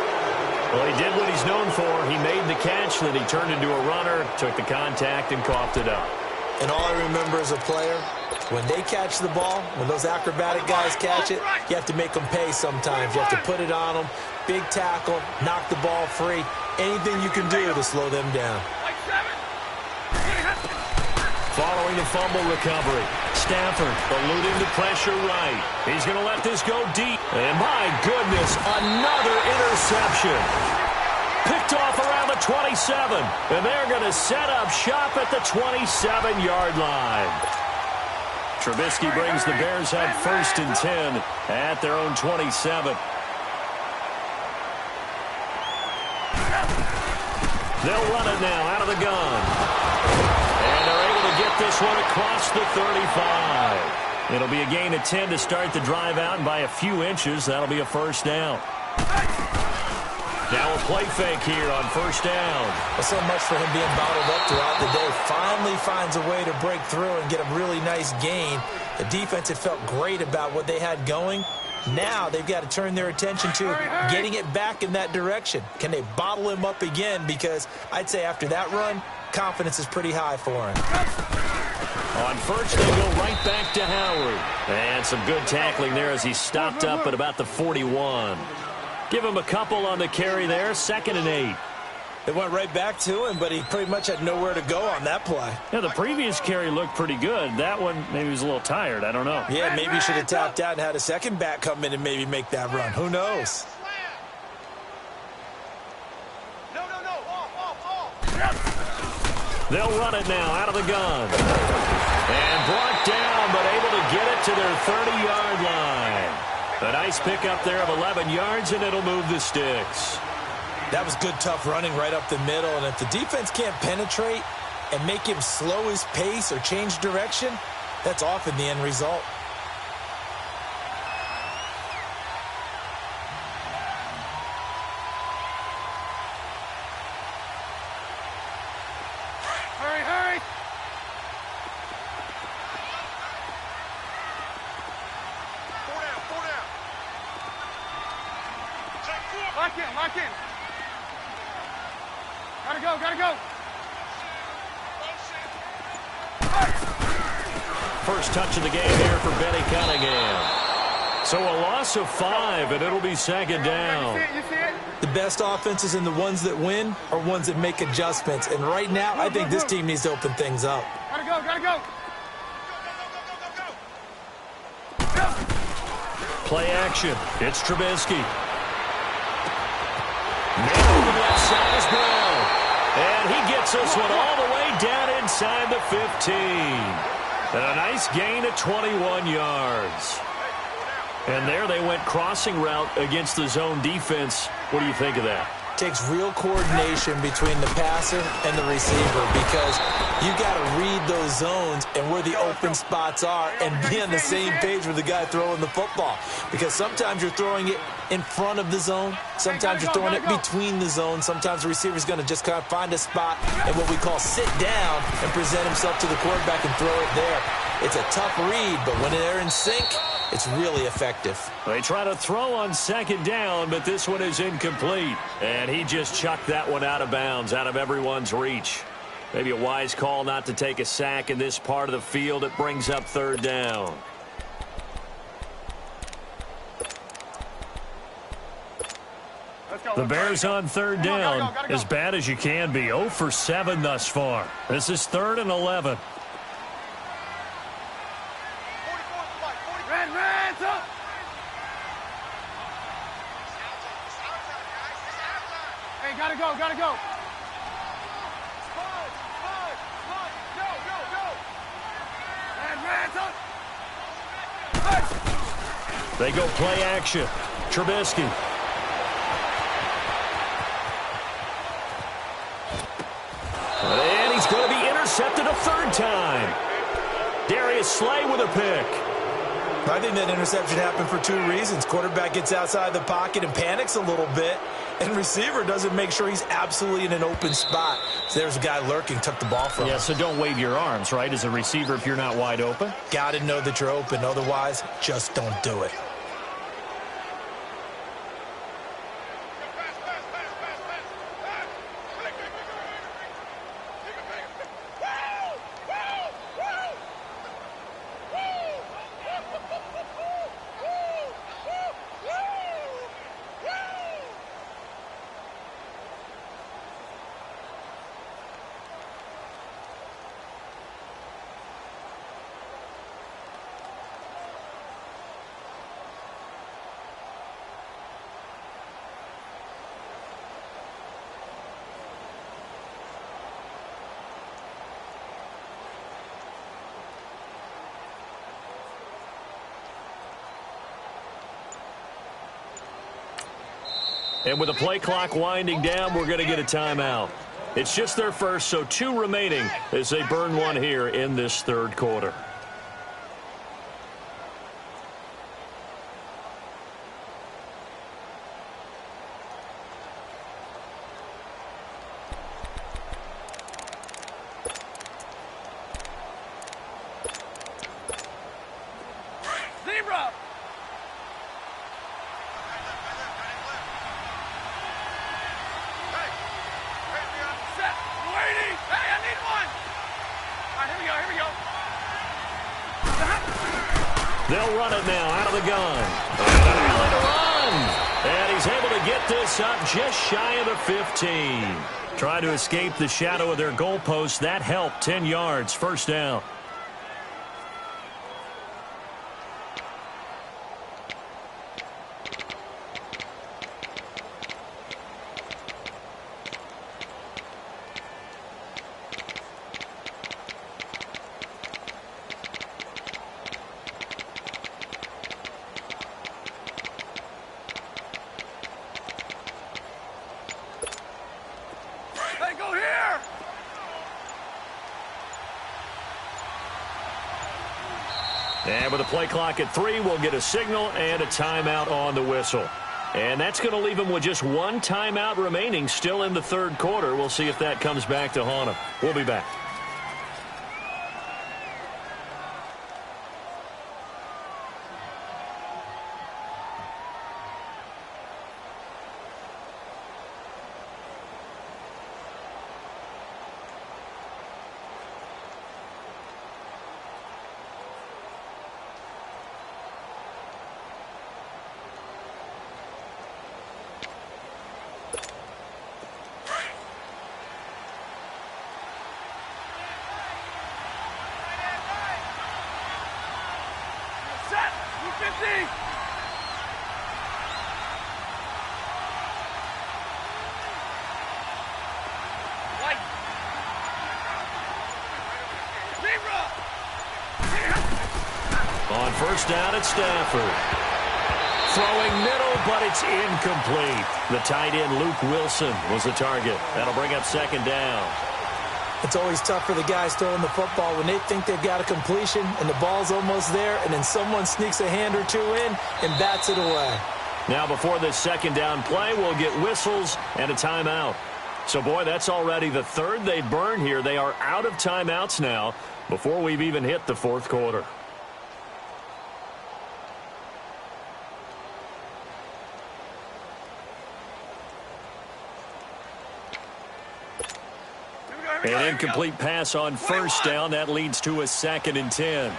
S3: Well, he did what he's known for. He made the catch, then he turned into a runner, took the contact, and coughed it up.
S4: And all I remember as a player, when they catch the ball, when those acrobatic guys catch it, you have to make them pay sometimes. You have to put it on them, big tackle, knock the ball free. Anything you can do to slow them down.
S3: Following the fumble recovery, Stafford eluding the pressure right. He's going to let this go deep. And my goodness, another interception. Picked off around the 27. And they're going to set up shop at the 27-yard line. Trubisky brings the Bears up 1st and 10 at their own 27. They'll run it now out of the gun. And they're able to get this one across the 35. It'll be a gain of 10 to start the drive out, and by a few inches, that'll be a first down. Now a play fake here on first down.
S4: Well, so much for him being bottled up throughout the day. Finally finds a way to break through and get a really nice gain. The defense had felt great about what they had going. Now they've got to turn their attention to getting it back in that direction. Can they bottle him up again? Because I'd say after that run, confidence is pretty high for him.
S3: On first, they go right back to Howard. And some good tackling there as he stopped up at about the 41. Give him a couple on the carry there, 2nd and 8.
S4: It went right back to him, but he pretty much had nowhere to go on that play.
S3: Yeah, the previous carry looked pretty good. That one, maybe he was a little tired. I don't know.
S4: Yeah, maybe he should have tapped out and had a second back come in and maybe make that run. Who knows?
S3: They'll run it now out of the gun. And brought down, but able to get it to their 30-yard line. A nice pickup there of 11 yards, and it'll move the sticks.
S4: That was good, tough running right up the middle. And if the defense can't penetrate and make him slow his pace or change direction, that's often the end result.
S5: Hurry! Four down. Lock in. Gotta go.
S3: First touch of the game here for Benny Cunningham. So a loss of 5, and it'll be 2nd down.
S5: You see it?
S4: The best offenses and the ones that win are ones that make adjustments. And right now, I think this team needs to open things up.
S5: Gotta go.
S3: Play action. It's Trubisky. Now the left side is Brown. And he gets this one all the way down inside the 15. And a nice gain of 21 yards. And there they went crossing route against the zone defense. What do you think of that?
S4: Takes real coordination between the passer and the receiver because you got to read those zones and where the open spots are and be on the same page with the guy throwing the football. Because sometimes you're throwing it in front of the zone. Sometimes you're throwing it between the zones. Sometimes the receiver's going to just kind of find a spot and what we call sit down and present himself to the quarterback and throw it there. It's a tough read, but when they're in sync, it's really effective.
S3: They try to throw on 2nd down, but this one is incomplete. And he just chucked that one out of bounds, out of everyone's reach. Maybe a wise call not to take a sack in this part of the field. It brings up 3rd down. The Bears on 3rd down, as bad as you can be. 0 for 7 thus far. This is 3rd and 11.
S5: go, gotta go.
S3: They go play action. Trubisky. And he's going to be intercepted a third time. Darius Slay with a pick.
S4: I think that interception happened for two reasons. Quarterback gets outside the pocket and panics a little bit, and receiver doesn't make sure he's absolutely in an open spot. So there's a guy lurking, took the ball from him.
S3: Yeah, so don't wave your arms, right, as a receiver if you're not wide open?
S4: Got to know that you're open. Otherwise, just don't do it.
S3: And with the play clock winding down, we're going to get a timeout. It's just their first, so 2 remaining as they burn one here in this third quarter. They'll run it now out of the gun. And to run. And he's able to get this up just shy of the 15. Trying to escape the shadow of their goalpost. That helped. 10 yards. First down. And with the play clock at 3, we'll get a signal and a timeout on the whistle. And that's going to leave them with just 1 timeout remaining still in the third quarter. We'll see if that comes back to haunt them. We'll be back. On first down at Stafford. Throwing middle, but it's incomplete. The tight end, Luke Wilson, was the target. That'll bring up second down.
S4: It's always tough for the guys throwing the football when they think they've got a completion and the ball's almost there, and then someone sneaks a hand or two in and bats it away.
S3: Now, before this second down play, we'll get whistles and a timeout. So, boy, that's already the third they burn here. They are out of timeouts now before we've even hit the fourth quarter. An incomplete pass on first down. That leads to a 2nd and 10.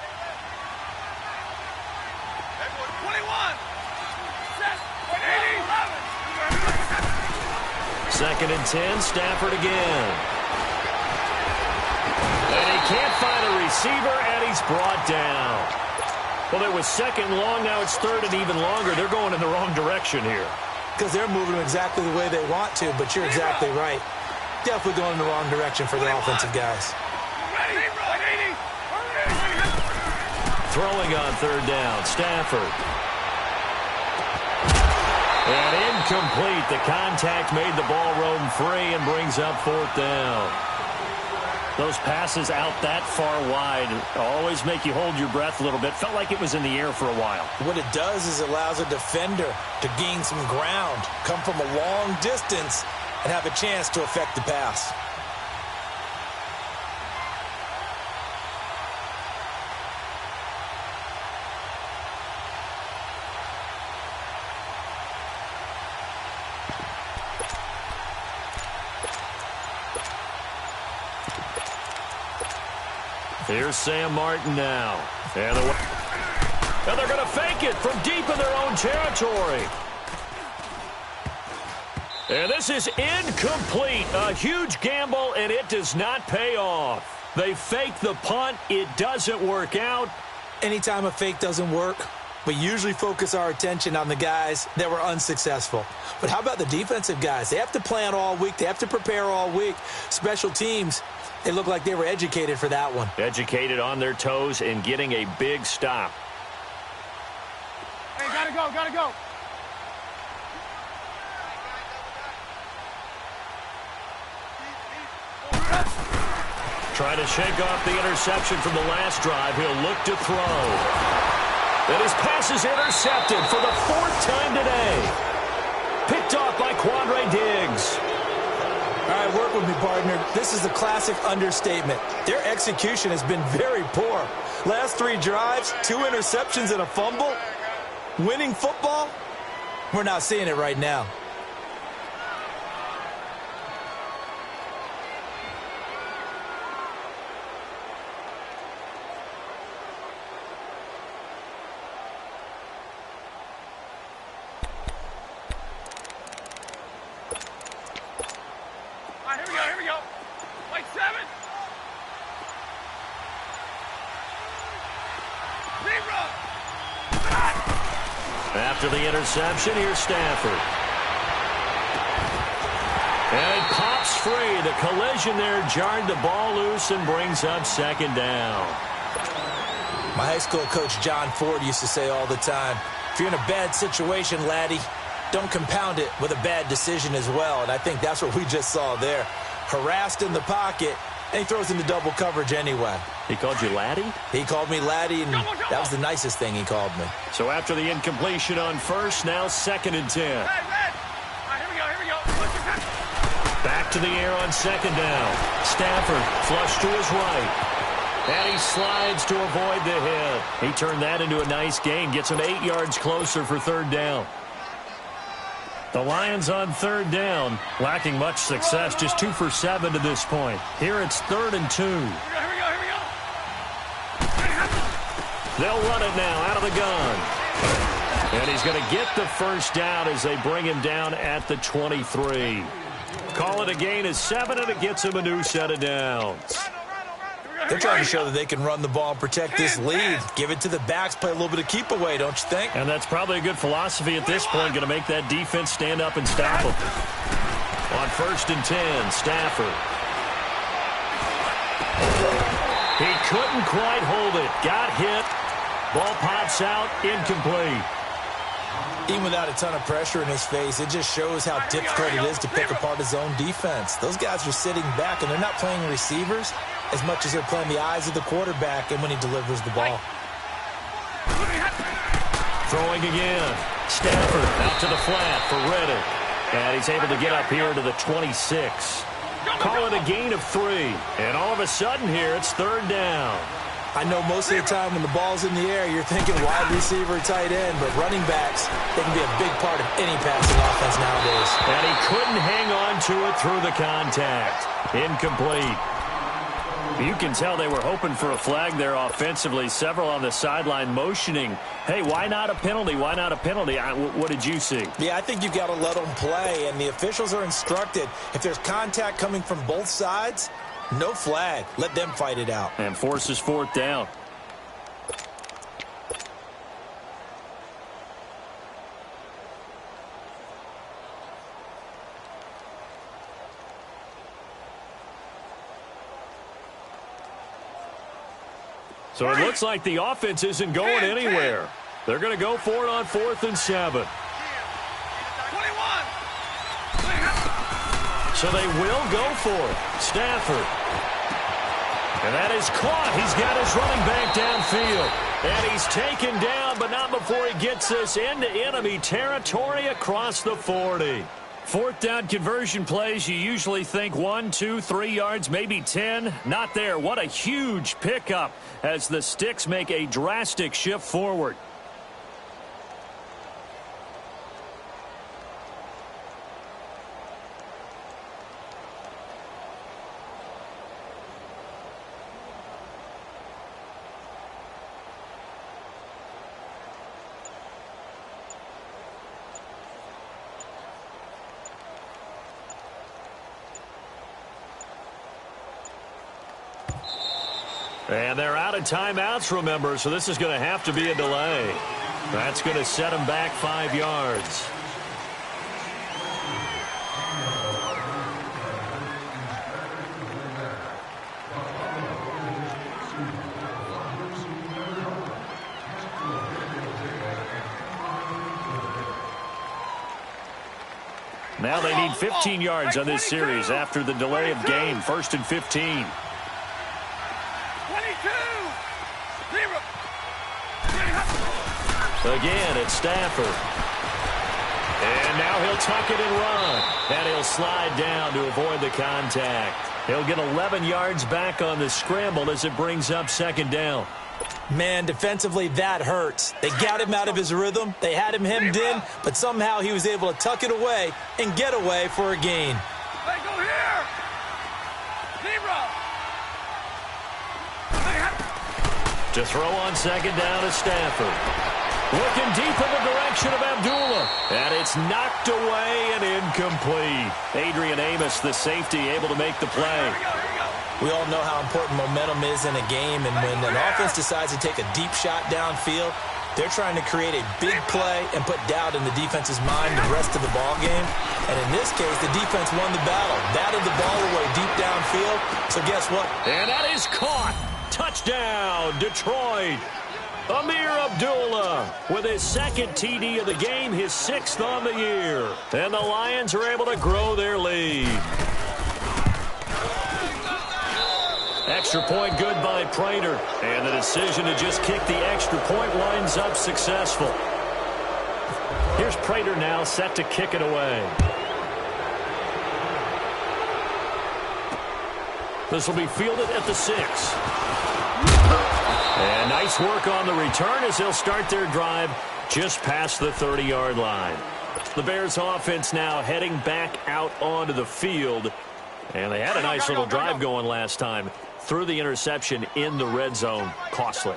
S3: Second and 10, Stafford again. And he can't find a receiver, and he's brought down. Well, it was second long, now it's third and even longer. They're going in the wrong direction here.
S4: because they're moving them exactly the way they want to, but you're exactly right. Definitely going in the wrong direction for the offensive guys.
S3: Throwing on third down, Stafford. And incomplete. The contact made the ball roam free and brings up fourth down. Those passes out that far wide always make you hold your breath a little bit. Felt like it was in the air for a while.
S4: What it does is it allows a defender to gain some ground, come from a long distance, and have a chance to affect the pass.
S3: Here's Sam Martin now. And they're going to fake it from deep in their own territory. And this is incomplete. A huge gamble, and it does not pay off. They fake the punt. It doesn't work out.
S4: Anytime a fake doesn't work, we usually focus our attention on the guys that were unsuccessful. But how about the defensive guys? They have to plan all week. They have to prepare all week. Special teams, they look like they were educated for that one.
S3: Educated on their toes and getting a big stop.
S5: Hey, gotta go, gotta go.
S3: Trying to shake off the interception from the last drive. He'll look to throw. And his pass is intercepted for the fourth time today. Picked off by Quandre Diggs.
S4: All right, work with me, partner. This is a classic understatement. Their execution has been very poor. Last 3 drives, 2 interceptions and a fumble. Winning football? We're not seeing it right now.
S5: Here we go. Like 7.
S3: After the interception, here's Stafford. And it pops free. The collision there jarred the ball loose and brings up second down.
S4: My high school coach, John Ford, used to say all the time, if you're in a bad situation, laddie, don't compound it with a bad decision as well. And I think that's what we just saw there. Harassed in the pocket, and he throws into double coverage anyway.
S3: He called you laddie?
S4: He called me laddie, and that was the nicest thing he called me.
S3: So after the incompletion on first, now 2nd and 10.
S5: Hey, man. All right, here we go.
S3: Back to the air on second down. Stafford flush to his right. And he slides to avoid the hit. He turned that into a nice gain. Gets him 8 yards closer for third down. The Lions on third down, lacking much success, just 2 for 7 to this point. Here it's 3rd and 2.
S5: Here we go.
S3: They'll run it now out of the gun. And he's going to get the first down as they bring him down at the 23. Call it a gain of 7, and it gets him a new set of downs.
S4: They're trying to show that they can run the ball and protect this lead. Give it to the backs, play a little bit of keep away, don't you think?
S3: And that's probably a good philosophy at this point, going to make that defense stand up and stop them. On 1st and 10, Stafford. He couldn't quite hold it. Got hit. Ball pops out, incomplete.
S4: Even without a ton of pressure in his face, it just shows how difficult it is to pick apart his own defense. Those guys are sitting back, and they're not playing receivers as much as they're playing the eyes of the quarterback and when he delivers the ball.
S3: Throwing again. Stafford out to the flat for Reddick. And he's able to get up here to the 26. Call it a gain of 3. And all of a sudden here, it's 3rd down.
S4: I know most of the time when the ball's in the air, you're thinking wide receiver, tight end, but running backs, they can be a big part of any passing offense nowadays.
S3: And he couldn't hang on to it through the contact. Incomplete. You can tell they were hoping for a flag there offensively. Several on the sideline motioning, hey, why not a penalty? Why not a penalty? What did you see?
S4: Yeah, I think you've got to let them play, and the officials are instructed. If there's contact coming from both sides, no flag. Let them fight it out.
S3: And forces 4th down. So it looks like the offense isn't going anywhere. They're going to go for it on 4th and 7. So they will go for it. Stafford. And that is caught. He's got his running back downfield. And he's taken down, but not before he gets this into enemy territory across the 40. 4th down conversion plays, you usually think 1, 2, 3 yards, maybe 10. Not there. What a huge pickup as the Sticks make a drastic shift forward. And they're out of timeouts, remember, so this is going to have to be a delay. That's going to set them back 5 yards. Now they need 15 yards on this series after the delay of game. 1st and 15. Again, it's Stafford. And now he'll tuck it and run. And he'll slide down to avoid the contact. He'll get 11 yards back on the scramble as it brings up 2nd down.
S4: Man, defensively, that hurts. They got him out of his rhythm. They had him hemmed in, but somehow he was able to tuck it away and get away for a gain.
S5: Hey, go here! Zebra!
S3: To throw on 2nd down is Stafford. Looking deep in the direction of Abdullah. And it's knocked away and incomplete. Adrian Amos, the safety, able to make the play.
S4: We all know how important momentum is in a game, and when an offense decides to take a deep shot downfield, they're trying to create a big play and put doubt in the defense's mind the rest of the ball game. And in this case, the defense won the battle, batted the ball away deep downfield. So guess what?
S3: And that is caught. Touchdown, Detroit. Amir Abdullah with his 2nd TD of the game, his 6th on the year. And the Lions are able to grow their lead. Extra point good by Prater. And the decision to just kick the extra point winds up successful. Here's Prater now set to kick it away. This will be fielded at the 6. And nice work on the return as they'll start their drive just past the 30-yard line. The Bears offense now heading back out onto the field. And they had a nice little drive going last time. Threw the interception in the red zone. Costly.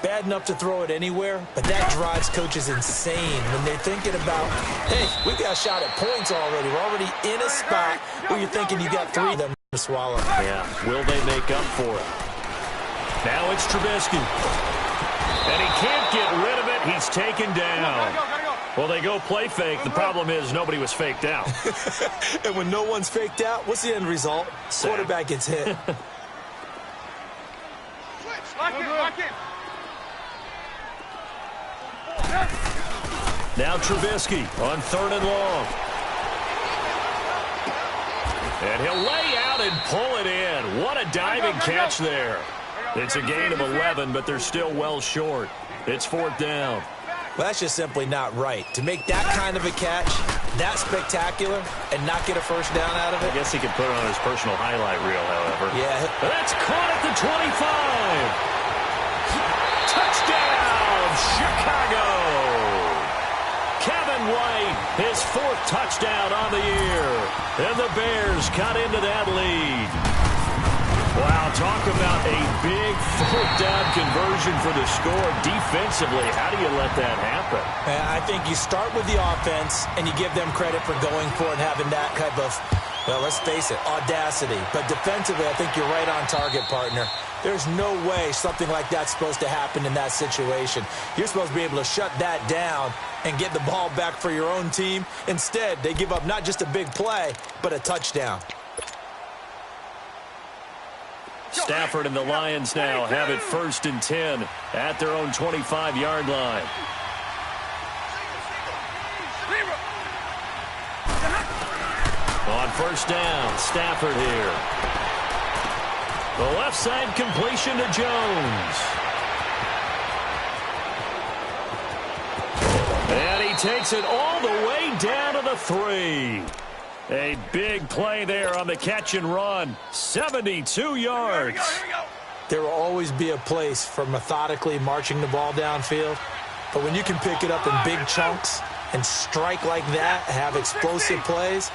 S4: Bad enough to throw it anywhere, but that drives coaches insane when they're thinking about, hey, we got a shot at points already. We're already in a spot where you're thinking you got 3 of them to swallow.
S3: Yeah, will they make up for it? Now it's Trubisky. And he can't get rid of it. He's taken down. Well, they go play fake. The problem is nobody was faked out.
S4: And when no one's faked out, what's the end result? Quarterback gets hit.
S5: Lock it.
S3: Now Trubisky on 3rd and long. And he'll lay out and pull it in. What a diving catch there. It's a gain of 11, but they're still well short. It's 4th down.
S4: Well, that's just simply not right. To make that kind of a catch, that spectacular, and not get a first down out of it.
S3: I guess he could put it on his personal highlight reel, however.
S4: Yeah.
S3: That's caught at the 25. Touchdown, Chicago. Kevin White, his 4th touchdown on the year. And the Bears cut into that lead. Wow, talk about a big 4th down conversion for the score. Defensively, how do you let that happen?
S4: I think you start with the offense, and you give them credit for going for it and having that type of, well, let's face it, audacity. But defensively, I think you're right on target, partner. There's no way something like that's supposed to happen in that situation. You're supposed to be able to shut that down and get the ball back for your own team. Instead, they give up not just a big play, but a touchdown.
S3: Stafford and the Lions now have it 1st and 10 at their own 25-yard line. On 1st down, Stafford here. The left side completion to Jones. And he takes it all the way down to the 3. A big play there on the catch and run. 72 yards.
S4: There will always be a place for methodically marching the ball downfield. But when you can pick it up in big chunks and strike like that, have explosive plays,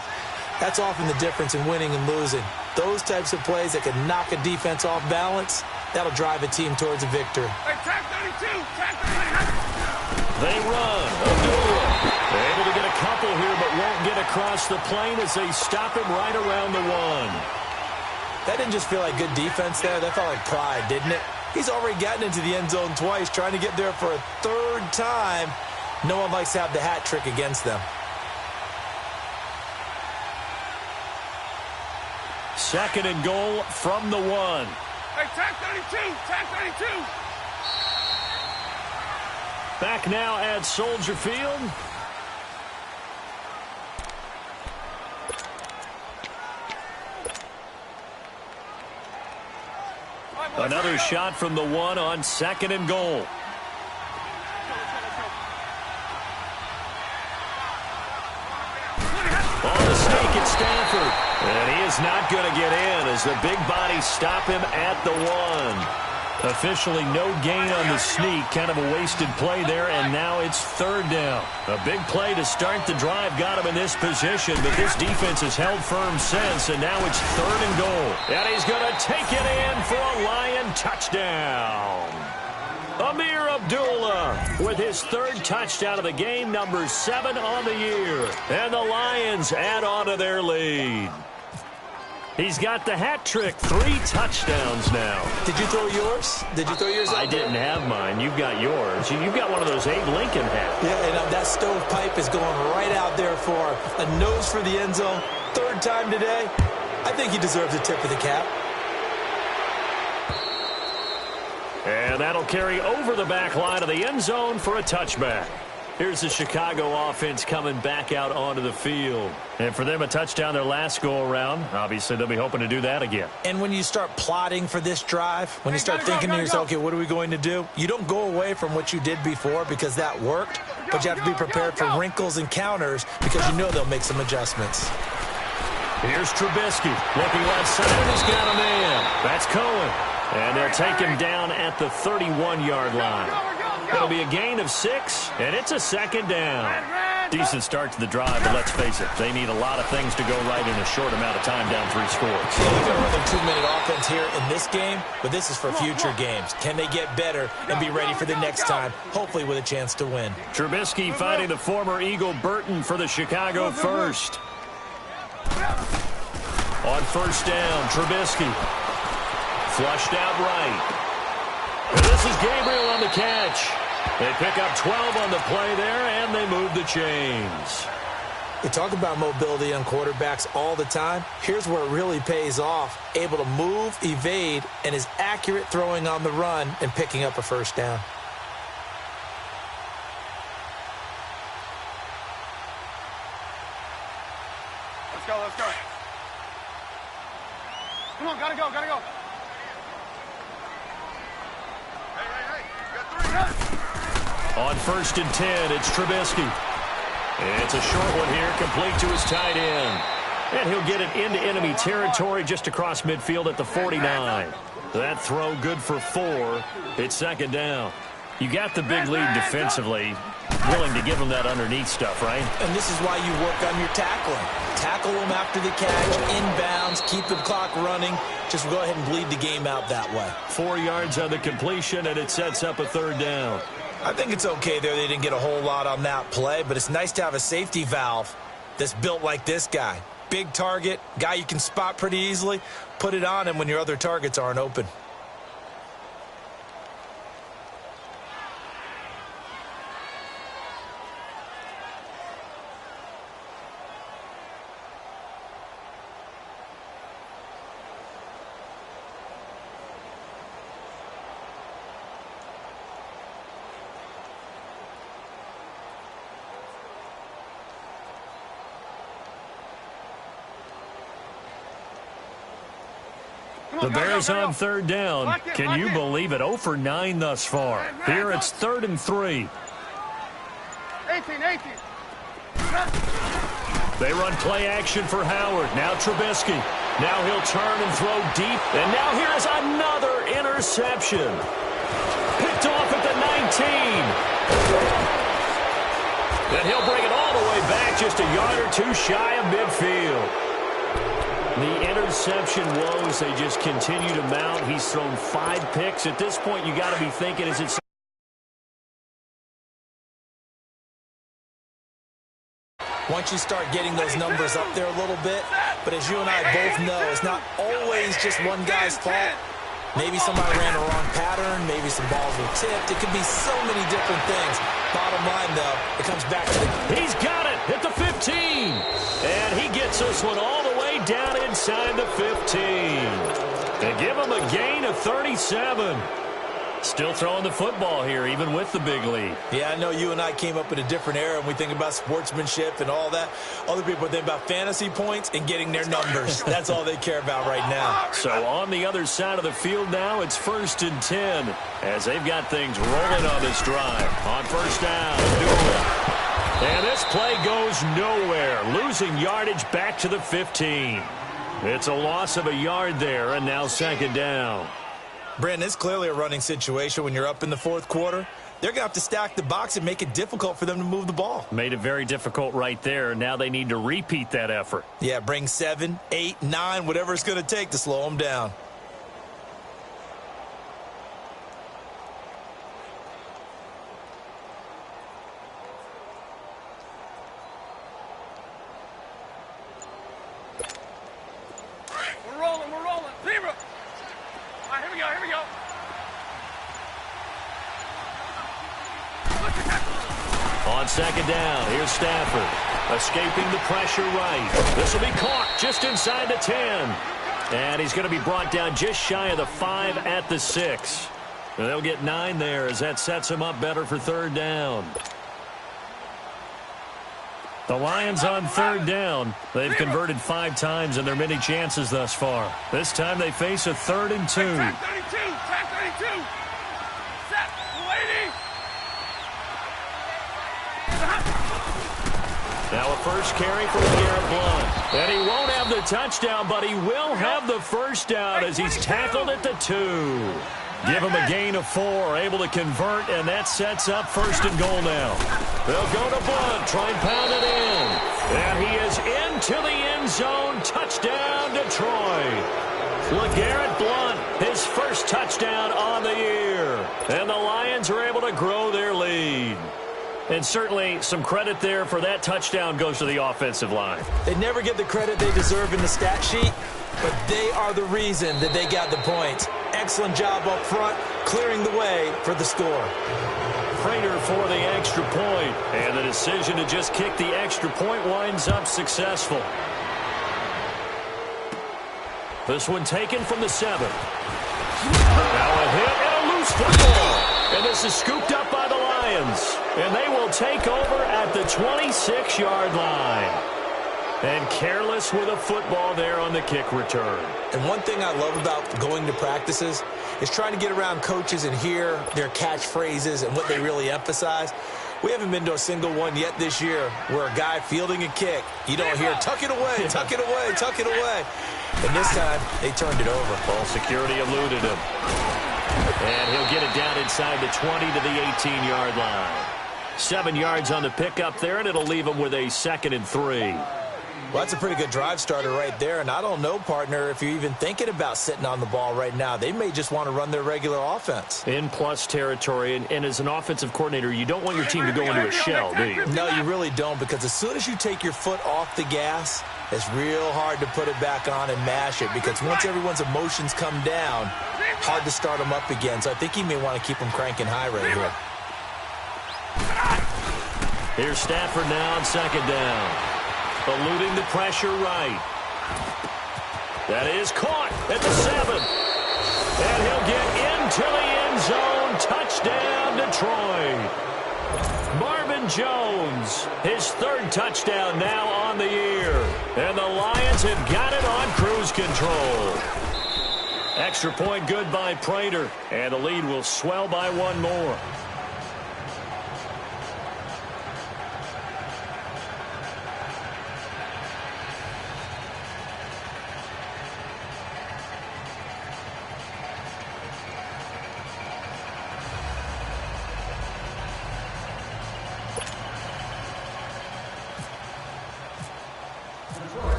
S4: that's often the difference in winning and losing. Those types of plays that can knock a defense off balance, that'll drive a team towards a victory.
S5: Hey, tag 32, tag 32.
S3: They run. Abdullah able to get a couple here, but won't get across the plane as they stop him right around the 1.
S4: That didn't just feel like good defense there. That felt like pride, didn't it? He's already gotten into the end zone twice, trying to get there for a 3rd time. No one likes to have the hat trick against them.
S3: 2nd and goal from the 1.
S5: Hey, tag 32, tag 32.
S3: Back now at Soldier Field. Another shot from the 1 on 2nd and goal. On the snake at Stafford. And he is not going to get in as the big bodies stop him at the 1. Officially no gain on the sneak. Kind of a wasted play there, and now it's 3rd down. A big play to start the drive got him in this position, but this defense has held firm since, and now it's 3rd and goal. And he's going to take it in for a Lion touchdown. Amir Abdullah with his 3rd touchdown of the game, number 7 on the year. And the Lions add on to their lead. He's got the hat trick, 3 touchdowns now.
S4: Did you throw yours? Did you throw yours out
S3: I didn't have mine. You've got yours. You've got one of those Abe Lincoln hats.
S4: Yeah, and that stovepipe is going right out there for a nose for the end zone. 3rd time today. I think he deserves a tip of the cap.
S3: And that'll carry over the back line of the end zone for a touchback. Here's the Chicago offense coming back out onto the field. And for them, a touchdown their last go-around. Obviously, they'll be hoping to do that again.
S4: And when you start plotting for this drive, when you start thinking to yourself, okay, what are we going to do? You don't go away from what you did before because that worked, but you have to be prepared for wrinkles and counters because you know they'll make some adjustments.
S3: Here's Trubisky looking left side, and he's got a man. That's Cohen. And they'll take him down at the 31-yard line. It'll be a gain of 6, and it's a 2nd down. Decent start to the drive, but let's face it, they need a lot of things to go right in a short amount of time, down 3 scores.
S4: Yeah, they're going to run their 2-minute offense here in this game, but this is for future games. Can they get better and be ready for the next time, hopefully with a chance to win?
S3: Trubisky fighting the former Eagle Burton for the Chicago first. On 1st down, Trubisky. Flushed out right. And this is Gabriel on the catch. They pick up 12 on the play there, and they move the chains.
S4: We talk about mobility on quarterbacks all the time. Here's where it really pays off. Able to move, evade, and is accurate throwing on the run and picking up a 1st down.
S5: Let's go, let's go. Come on, gotta go, gotta go.
S3: On 1st and 10, it's Trubisky. It's a short one here, complete to his tight end. And he'll get it into enemy territory just across midfield at the 49. That throw good for 4. It's 2nd down. You got the big lead defensively. Willing to give them that underneath stuff, right?
S4: And this is why you work on your tackling. Tackle them after the catch, inbounds, keep the clock running. Just go ahead and bleed the game out that way.
S3: 4 yards on the completion, and it sets up a 3rd down.
S4: I think it's okay there. They didn't get a whole lot on that play, but it's nice to have a safety valve that's built like this guy. Big target, guy you can spot pretty easily. Put it on him when your other targets aren't open.
S3: The Bears on third down. Can you believe it? 0 for 9 thus far. Here it's 3rd and 3.
S5: 18.
S3: They run play action for Howard. Now Trubisky. Now he'll turn and throw deep. And now here is another interception. Picked off at the 19. And he'll bring it all the way back, just a yard or two shy of midfield. The interception woes, they just continue to mount. He's thrown 5 picks. At this point, you got to be thinking, is it...
S4: Once you start getting those numbers up there a little bit, but as you and I both know, it's not always just one guy's fault. Maybe somebody ran a wrong pattern. Maybe some balls were tipped. It could be so many different things. Bottom line, though, it comes back to the...
S3: He's got it at the 15. And he gets this one all the way down inside the 15. And give him a gain of 37. Still throwing the football here, even with the big lead.
S4: Yeah, I know you and I came up in a different era, and we think about sportsmanship and all that. Other people think about fantasy points and getting their numbers. That's all they care about right now.
S3: So on the other side of the field now, it's 1st and 10, as they've got things rolling on this drive. On first down, Newell. And this play goes nowhere, losing yardage back to the 15. It's a loss of a yard there, and now 2nd down.
S4: Brandon, it's clearly a running situation when you're up in the 4th quarter. They're going to have to stack the box and make it difficult for them to move the ball.
S3: Made it very difficult right there. Now they need to repeat that effort.
S4: Yeah, bring 7, 8, 9, whatever it's going to take to slow them down.
S5: We're rolling. Zebra. All right, here we go.
S3: On 2nd down, here's Stafford. Escaping the pressure right. This will be caught just inside the 10. And he's going to be brought down just shy of the 5 at the 6. And they'll get 9 there as that sets him up better for 3rd down. The Lions on 3rd down. They've converted 5 times in their many chances thus far. This time they face a 3rd and 2.
S5: Tag 32. Set. Lady.
S3: Now a first carry from Garrett Blunt. And he won't have the touchdown, but he will have the first down as he's tackled at the 2. Give him a gain of 4, able to convert, and that sets up 1st and goal now. They'll go to Blunt, try and pound it in. And he is into the end zone. Touchdown, Detroit. LeGarrette Blunt, his first touchdown on the year. And the Lions are able to grow their lead. And certainly some credit there for that touchdown goes to the offensive line.
S4: They never get the credit they deserve in the stat sheet, but they are the reason that they got the points. Excellent job up front, clearing the way for the score.
S3: Prater for the extra point, and the decision to just kick the extra point winds up successful. This one taken from the 7. Now a hit and a loose football. And this is scooped up by the Lions. And they will take over at the 26-yard line. And careless with a football there on the kick return.
S4: And one thing I love about going to practices is trying to get around coaches and hear their catchphrases and what they really emphasize. We haven't been to a single one yet this year where a guy fielding a kick, you don't hear, tuck it away, tuck it away, tuck it away. And this time, they turned it over.
S3: Ball security eluded him. And he'll get it down inside the 20 to the 18-yard line. 7 yards on the pickup there, and it'll leave him with a 2nd and 3.
S4: Well, that's a pretty good drive starter right there. And I don't know, partner, if you're even thinking about sitting on the ball right now. They may just want to run their regular offense.
S3: In plus territory, and as an offensive coordinator, you don't want your team to go into a shell, do you?
S4: No, you really don't, because as soon as you take your foot off the gas, it's real hard to put it back on and mash it, because once everyone's emotions come down, hard to start them up again. So I think he may want to keep them cranking high right here.
S3: Here's Stafford now on 2nd down. Eluding the pressure right. That is caught at the 7. And he'll get into the end zone. Touchdown, Detroit. Marvin Jones, his 3rd touchdown now on the year. And the Lions have got it on cruise control. Extra point good by Prater, and the lead will swell by one more.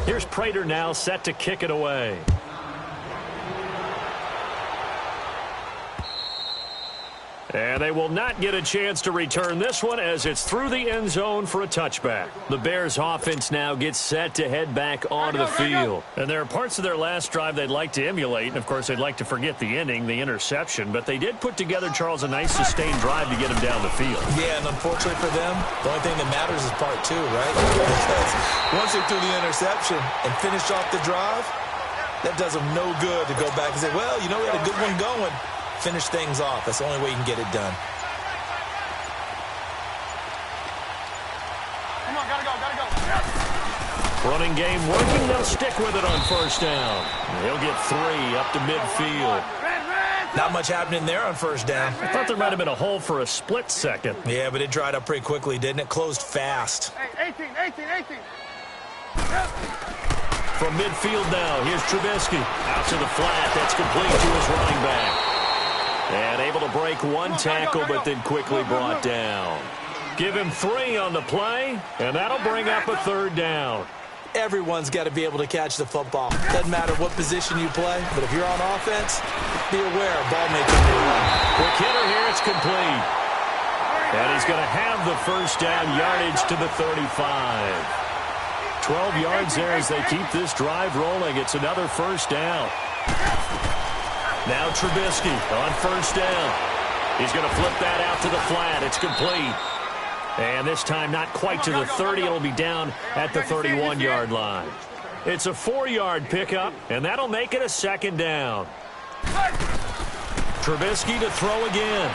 S3: Here's Prater now set to kick it away. And they will not get a chance to return this one as it's through the end zone for a touchback. The Bears offense now gets set to head back onto the field. And there are parts of their last drive they'd like to emulate. And, of course, they'd like to forget the inning, the interception. But they did put together, Charles, a nice sustained drive to get him down the field.
S4: Yeah, and unfortunately for them, the only thing that matters is part two, right? Because once they threw the interception and finished off the drive, that does them no good to go back and say, well, you know, we had a good one going. Finish things off. That's the only way you can get it done.
S5: Come on, gotta go.
S3: Running game working. They'll stick with it on first down. He'll get 3 up to midfield.
S4: Not much happening there on first down.
S3: I thought there might have been a hole for a split second.
S4: Yeah, but it dried up pretty quickly, didn't it? Closed fast.
S5: Hey, 18.
S3: From midfield now, here's Trubisky. Out to the flat. That's complete to his running back. And able to break one tackle, but then quickly brought down. Give him 3 on the play, and that'll bring up a third down.
S4: Everyone's got to be able to catch the football. Doesn't matter what position you play, but if you're on offense, be aware of ball making your run.
S3: Quick hitter here, it's complete. And he's going to have the first down yardage to the 35. 12 yards there as they keep this drive rolling. It's another first down. Now Trubisky on first down. He's going to flip that out to the flat. It's complete. And this time not quite to the 30. It'll be down at the 31-yard line. It's a 4-yard pickup, and that'll make it a second down. Trubisky to throw again.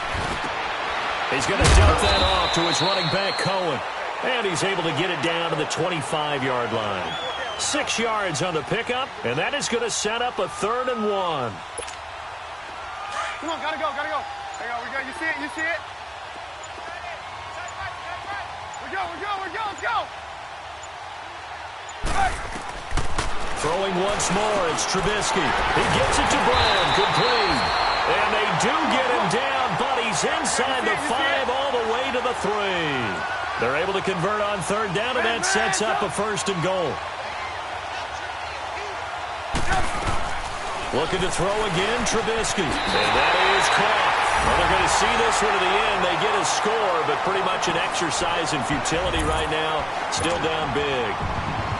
S3: He's going to dump that off to his running back, Cohen. And he's able to get it down to the 25-yard line. 6 yards on the pickup, and that is going to set up a 3rd and 1.
S5: Come on, gotta go. There we go. You see it? We're go. Let's go.
S3: Throwing once more, it's Trubisky. He gets it to Brown, complete. And they do get him down, but he's inside the 5 all the way to the 3. They're able to convert on third down, and that sets up a 1st and goal. Looking to throw again, Trubisky. And that is caught. Well, they're going to see this one to the end. They get a score, but pretty much an exercise in futility right now. Still down big.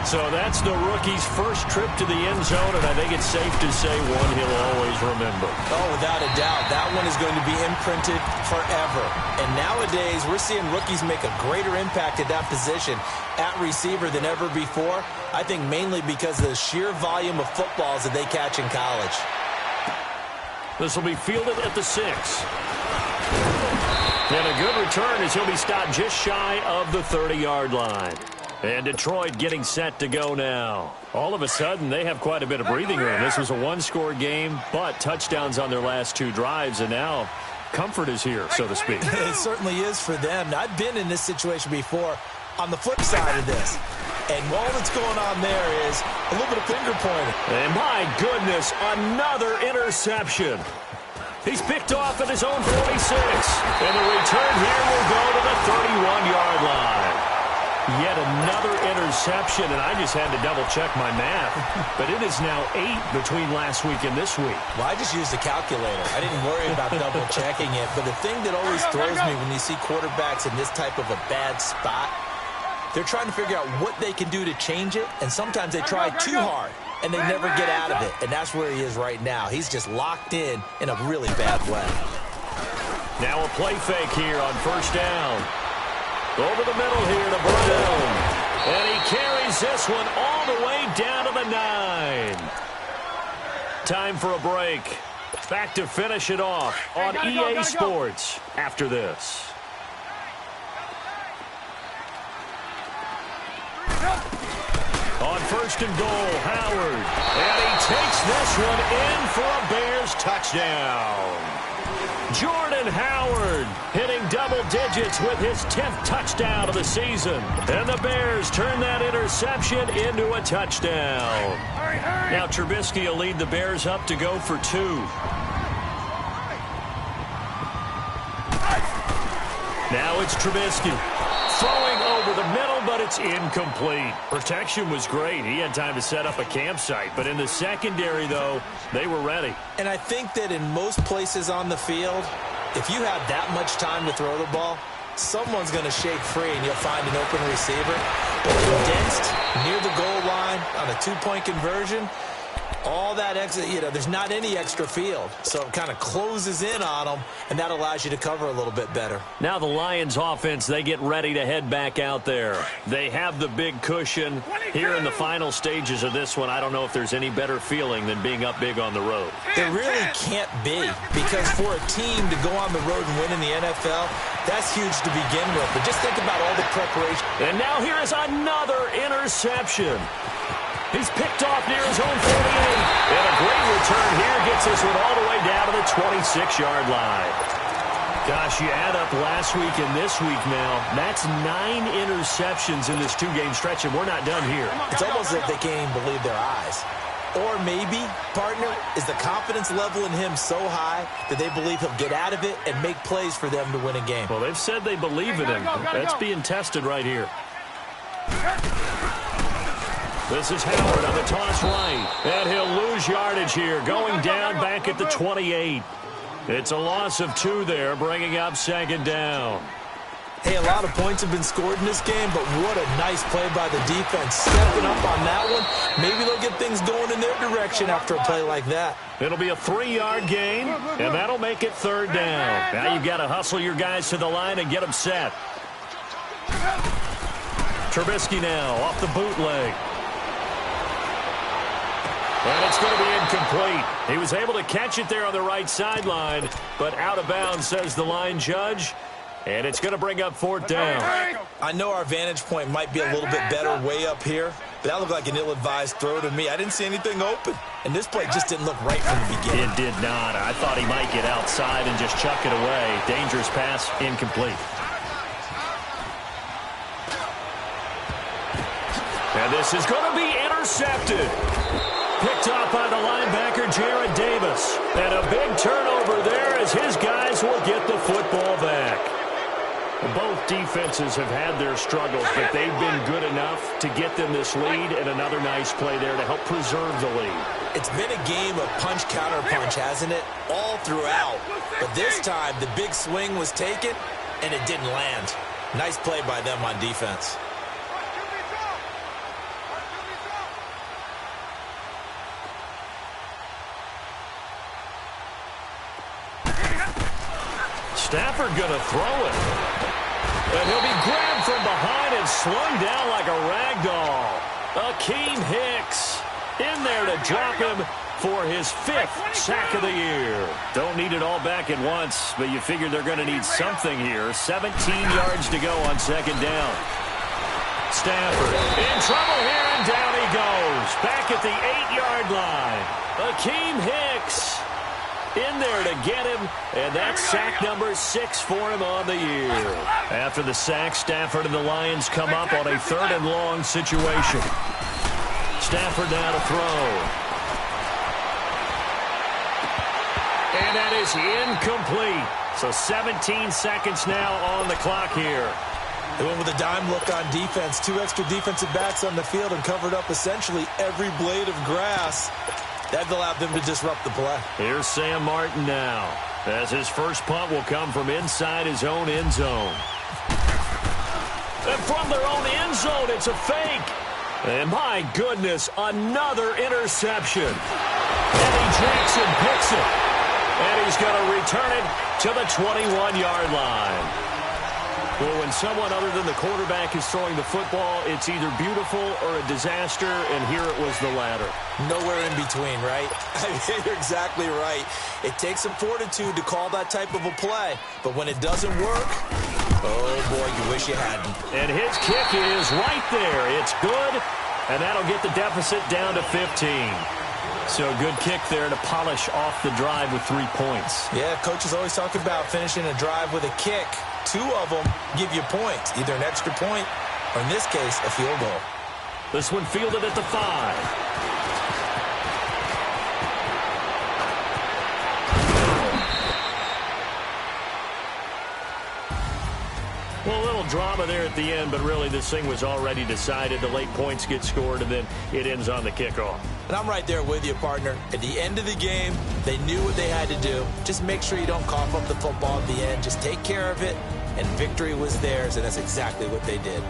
S3: So that's the rookie's first trip to the end zone, and I think it's safe to say one he'll always remember.
S4: Oh, without a doubt. That one is going to be imprinted forever. And nowadays, we're seeing rookies make a greater impact at that position at receiver than ever before. I think mainly because of the sheer volume of footballs that they catch in college.
S3: This will be fielded at the 6. And a good return as he'll be stopped just shy of the 30-yard line. And Detroit getting set to go now. All of a sudden, they have quite a bit of breathing room. This was a one-score game, but touchdowns on their last 2 drives, and now comfort is here, so to speak.
S4: It certainly is for them. Now, I've been in this situation before on the flip side of this. And all that's going on there is a little bit of finger pointing.
S3: And my goodness, another interception. He's picked off at his own 46. And the return here will go to the 31-yard line. Yet another interception, and I just had to double-check my math. But it is now 8 between last week and this week.
S4: Well, I just used the calculator. I didn't worry about double-checking it. But the thing that always throws me when you see quarterbacks in this type of a bad spot, they're trying to figure out what they can do to change it, and sometimes they try too hard, and they never get out of it. And that's where he is right now. He's just locked in a really bad way.
S3: Now a play fake here on first down. Over the middle here to Brown. And he carries this one all the way down to the 9. Time for a break. Back to finish it off on EA Sports after this. On on 1st and goal. Howard. And he takes this one in for a Bears touchdown. Jordan Howard hitting double digits with his 10th touchdown of the season. And the Bears turn that interception into a touchdown. Now Trubisky will lead the Bears up to go for 2. Now it's Trubisky. Throwing over the middle, but it's incomplete. Protection was great. He had time to set up a campsite. But in the secondary, though, they were ready.
S4: And I think that in most places on the field, if you have that much time to throw the ball, someone's going to shake free and you'll find an open receiver. But condensed, near the goal line, on a 2-point conversion, all that extra, there's not any extra field. So it kind of closes in on them, and that allows you to cover a little bit better.
S3: Now the Lions offense, they get ready to head back out there. They have the big cushion. Here in the final stages of this one, I don't know if there's any better feeling than being up big on the road.
S4: There really can't be, because for a team to go on the road and win in the NFL, that's huge to begin with. But just think about all the preparation.
S3: And now here is another interception. He's picked off near his own 48. And a great return here gets this one all the way down to the 26-yard line. Gosh, you add up last week and this week now, that's 9 interceptions in this 2-game stretch, and we're not done here.
S4: It's almost as if they can't even believe their eyes. Or maybe, partner, is the confidence level in him so high that they believe he'll get out of it and make plays for them to win a game.
S3: Well, they've said they believe in him. That's being tested right here. This is Howard on the toss right. And he'll lose yardage here, going down back at the 28. It's a loss of 2 there, bringing up 2nd down.
S4: Hey, a lot of points have been scored in this game, but what a nice play by the defense. Stepping up on that one, maybe they'll get things going in their direction after a play like that.
S3: It'll be a 3-yard gain, and that'll make it 3rd down. Now you've got to hustle your guys to the line and get them set. Trubisky now off the bootleg. And it's going to be incomplete. He was able to catch it there on the right sideline, but out of bounds, says the line judge. And it's going to bring up 4th down.
S4: I know our vantage point might be a little bit better way up here, but that looked like an ill-advised throw to me. I didn't see anything open, and this play just didn't look right from the beginning.
S3: It did not. I thought he might get outside and just chuck it away. Dangerous pass, incomplete. And this is going to be intercepted. Picked off by the linebacker, Jared Davis. And a big turnover there as his guys will get the football back. Both defenses have had their struggles, but they've been good enough to get them this lead, and another nice play there to help preserve the lead.
S4: It's been a game of punch-counter-punch, hasn't it? All throughout. But this time, the big swing was taken, and it didn't land. Nice play by them on defense.
S3: Stafford going to throw it. And he'll be grabbed from behind and slung down like a rag doll. Akeem Hicks in there to drop him for his 5th sack of the year. Don't need it all back at once, but you figure they're going to need something here. 17 yards to go on 2nd down. Stafford in trouble here, and down he goes. Back at the 8-yard line. Akeem Hicks in there to get him, and that's sack number 6 for him on the year. After the sack, Stafford and the Lions come up on a 3rd and long situation. Stafford now to throw. And that is incomplete. So 17 seconds now on the clock here.
S4: They went with a dime look on defense. 2 extra defensive backs on the field and covered up essentially every blade of grass. That allowed them to disrupt the play.
S3: Here's Sam Martin now, as his first punt will come from inside his own end zone. And from their own end zone, it's a fake. And my goodness, another interception. Eddie Jackson picks it. And he's going to return it to the 21-yard line. Well, when someone other than the quarterback is throwing the football, it's either beautiful or a disaster, and here it was the latter.
S4: Nowhere in between, right? I mean, you're exactly right. It takes some fortitude to call that type of a play, but when it doesn't work, oh boy, you wish you hadn't.
S3: And his kick is right there. It's good, And that'll get the deficit down to 15. So good kick there to polish off the drive with 3 points.
S4: Yeah, coaches always talk about finishing a drive with a kick. 2 of them give you points, either an extra point or, in this case, a field goal.
S3: This one fielded at the 5. Well, a little drama there at the end, but really this thing was already decided. The late points get scored, and then it ends on the kickoff.
S4: And I'm right there with you, partner. At the end of the game, they knew what they had to do. Just make sure you don't cough up the football at the end. Just take care of it, and victory was theirs, and that's exactly what they did.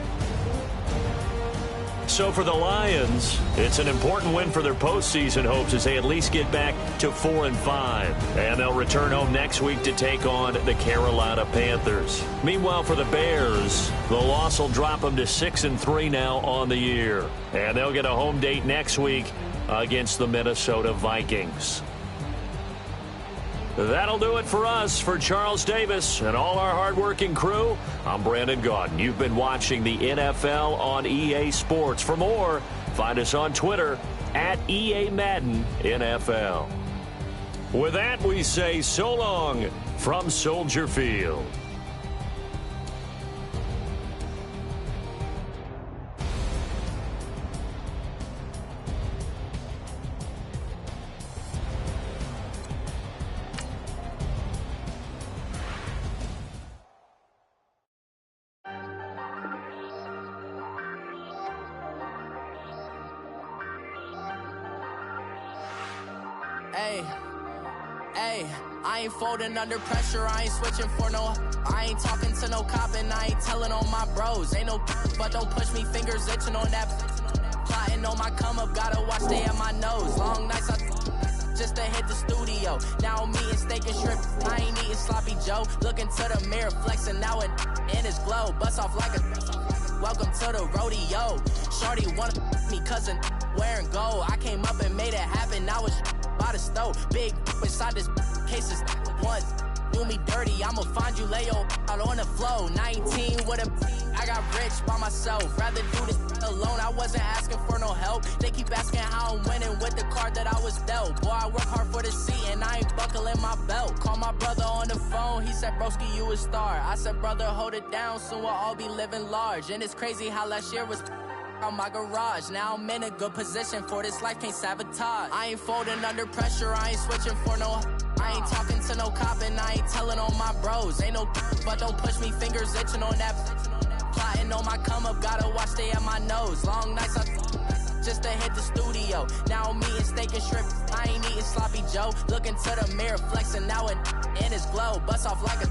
S3: So for the Lions, it's an important win for their postseason hopes as they at least get back to 4-5. And they'll return home next week to take on the Carolina Panthers. Meanwhile, for the Bears, the loss will drop them to 6-3 now on the year. And they'll get a home date next week against the Minnesota Vikings. That'll do it for us. For Charles Davis and all our hardworking crew, I'm Brandon Gaudin. You've been watching the NFL on EA Sports. For more, find us on Twitter at EA Madden NFL. With that, we say so long from Soldier Field.
S6: I ain't folding under pressure, I ain't switching for no. I ain't talking to no cop and I ain't telling on my bros. Ain't no but don't push me, fingers itching on that. Plotting on my come up, gotta watch stay at my nose. Long nights just to hit the studio. Now I'm eating steak and shrimp, I ain't eating sloppy Joe. Looking to the mirror, flexing now it in his glow. Bust off like a welcome to the rodeo. Shorty wanna me cousin wearing gold. I came up and made it happen, now it's by the stove. Big inside this case is one. Do me dirty, I'ma find you lay out on the floor. 19 with a I got rich by myself. Rather do this alone, I wasn't asking for no help. They keep asking how I'm winning with the card that I was dealt. Boy, I work hard for the seat and I ain't buckling my belt. Call my brother on the phone, he said, broski, you a star. I said, brother, hold it down, soon we'll all be living large. And it's crazy how last year was on my garage. Now I'm in a good position for this life, can't sabotage. I ain't folding under pressure, I ain't switching for no. I ain't talking to no cop and I ain't telling on my bros. Ain't no but don't push me, fingers itching on that. Plotting on my come up, gotta watch stay at my nose. Long nights just to hit the studio. Now I'm eating steak and shrimp, I ain't eating sloppy Joe. Looking to the mirror, flexing now it in his glow. Bust off like a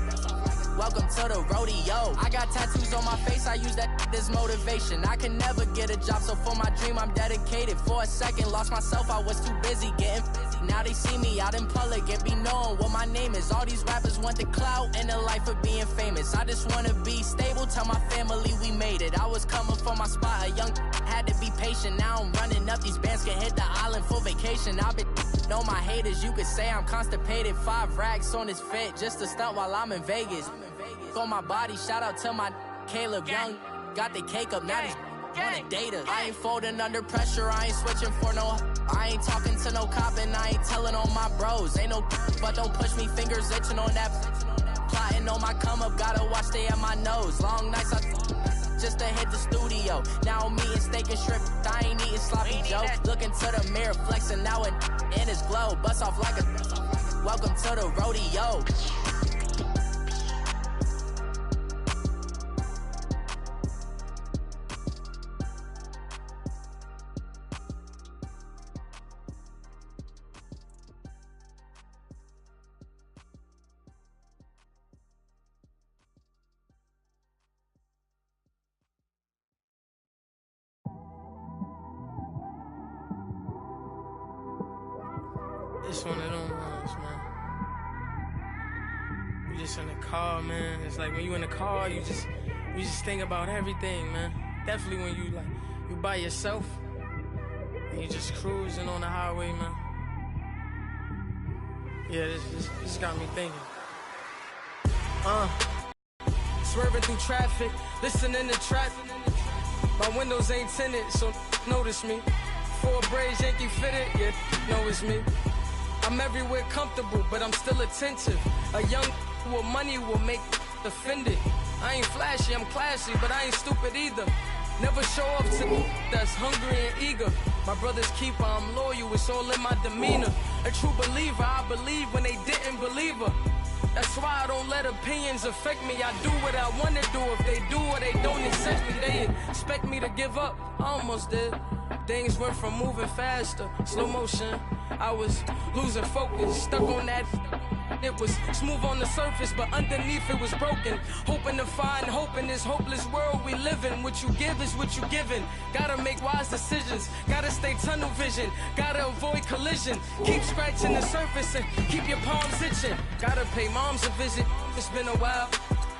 S6: welcome to the rodeo. I got tattoos on my face, I use that as motivation. I can never get a job, so for my dream I'm dedicated. For a second, lost myself, I was too busy getting busy. Now they see me out in public and be knowing what my name is. All these rappers want the clout and the life of being famous. I just wanna be stable, tell my family we made it. I was coming for my spot, a young had to be patient. Now I'm running up, these bands can hit the island for vacation. I've been know my haters, you could say I'm constipated. 5 racks on his fit, just to stunt while I'm in Vegas. On my body, shout out to my Caleb Young. Got the cake up, now these wanna date us. I ain't folding under pressure, I ain't switching for no. I ain't talking to no cop and I ain't telling on my bros. Ain't no but don't push me, fingers itching on that. Plotting on my come up, gotta watch stay at my nose. Long nights just to hit the studio. Now I'm eating steak and shrimp, I ain't eating sloppy Joe. Looking to the mirror, flexing now it in his glow. Bust off like a welcome to the rodeo.
S7: It's one of them ones, man. You just in the car, man. It's like when you in the car, you just think about everything, man. Definitely when you by yourself and you just cruising on the highway, man. Yeah, this got me thinking. Swerving through traffic, listening to traffic. My windows ain't tinted, so notice me. 4 braids, Yankee fitted, yeah, know it's me. I'm everywhere comfortable, but I'm still attentive. A young with money will make offended. I ain't flashy, I'm classy, but I ain't stupid either. Never show off to me that's hungry and eager. My brother's keeper, I'm loyal, it's all in my demeanor. A true believer, I believe when they didn't believe her. That's why I don't let opinions affect me. I do what I want to do. If they do or they don't accept me, they expect me to give up. I almost did. Things went from moving faster, slow motion. I was losing focus, stuck on that. It was smooth on the surface, but underneath it was broken. Hoping to find hope in this hopeless world we live in. What you give is what you given. Gotta make wise decisions. Gotta stay tunnel vision. Gotta avoid collision. Keep scratching the surface and keep your palms itching. Gotta pay moms a visit. It's been a while.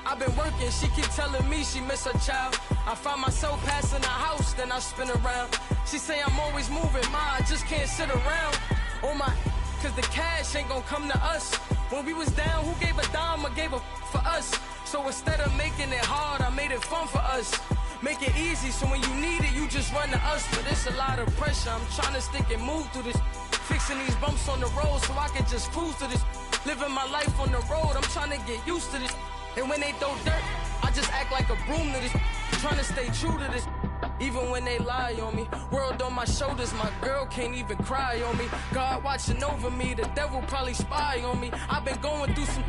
S7: I've been working, she keep telling me she miss her child. I find myself passing the house, then I spin around. She say I'm always moving, ma, I just can't sit around. Oh my, cause the cash ain't gonna come to us. When we was down, who gave a dime or gave a for us? So instead of making it hard, I made it fun for us. Make it easy, so when you need it, you just run to us. But it's a lot of pressure, I'm trying to stick and move through this. Fixing these bumps on the road so I can just cruise to this. Living my life on the road, I'm trying to get used to this. And when they throw dirt, I just act like a broom to this. Trying to stay true to this. Even when they lie on me. World on my shoulders, my girl can't even cry on me. God watching over me, the devil probably spy on me. I've been going through some,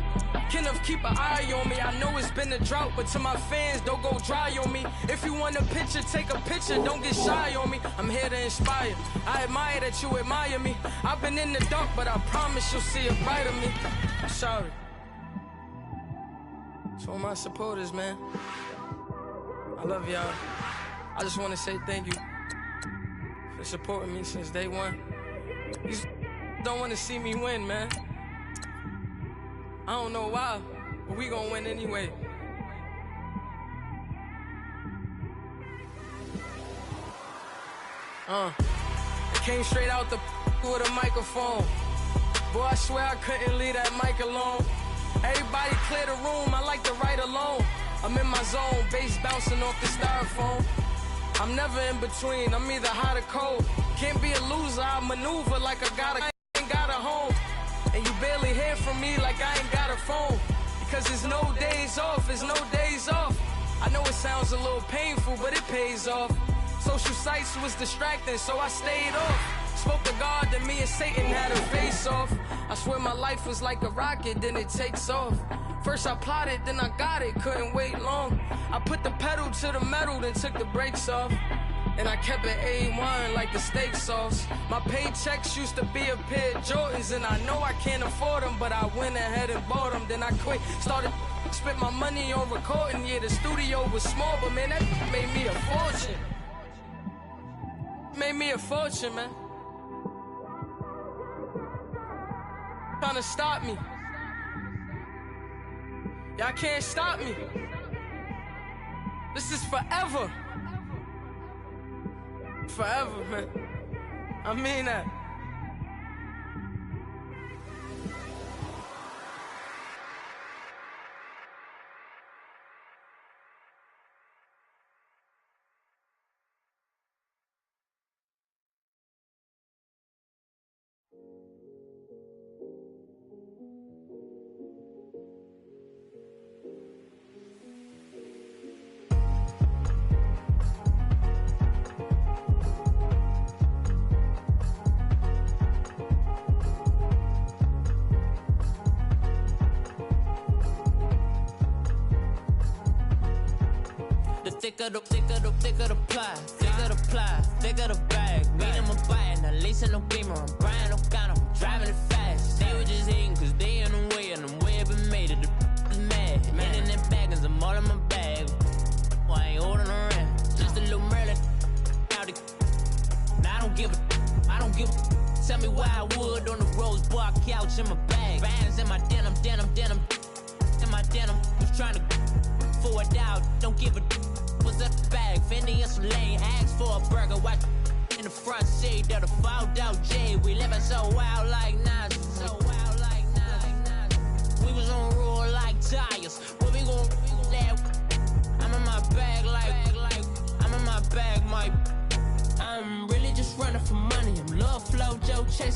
S7: Kenneth keep an eye on me. I know it's been a drought, but to my fans, don't go dry on me. If you want a picture, take a picture, don't get shy on me. I'm here to inspire, I admire that you admire me. I've been in the dark, but I promise you'll see a brighter me. I'm sorry. To all my supporters, man, I love y'all. I just want to say thank you for supporting me since day one. You don't want to see me win, man. I don't know why, but we gonna win anyway. I came straight out the with a microphone. Boy, I swear I couldn't leave that mic alone. Everybody clear the room, I like to write alone. I'm in my zone, bass bouncing off the styrofoam. I'm never in between, I'm either hot or cold. Can't be a loser, I maneuver like I ain't got a home. And you barely hear from me like I ain't got a phone. Because there's no days off, there's no days off. I know it sounds a little painful, but it pays off. Social sites was distracting, so I stayed off. Spoke to God, then me and Satan had a face off. I swear my life was like a rocket, then it takes off. First I plotted, then I got it, couldn't wait long. I put the pedal to the metal, then took the brakes off. And I kept it A1 like the steak sauce. My paychecks used to be a pair of Jordans, and I know I can't afford them, but I went ahead and bought them. Then I quit, started spent my money on recording. Yeah, the studio was small, but man, that made me a fortune. Made me a fortune, man. Trying to stop me. Y'all can't stop me. This is forever. Forever, man. I mean that.
S8: Thicker the ply, thicker the bag. Beat him a bite, now lacing no beamer. I'm Brian O'Connor, I'm driving it fast. They were just hating cause they in the way, and the way I've been made it, the is mad. Man in them baggins, I'm all in my bag. I ain't holding around, just a little Merlin. Now I don't give a. Tell me why I would on the rose bar couch in my bag. Bands in my denim. In my denim, was trying to forward out, don't give a. Was up the bag, Fendi and some lane, asked for a burger, watch in the front seat of the fouled out J. We living so wild like Nas, We was on roll like tires. What we gon' let? I'm in my bag like I'm in my bag, my. I'm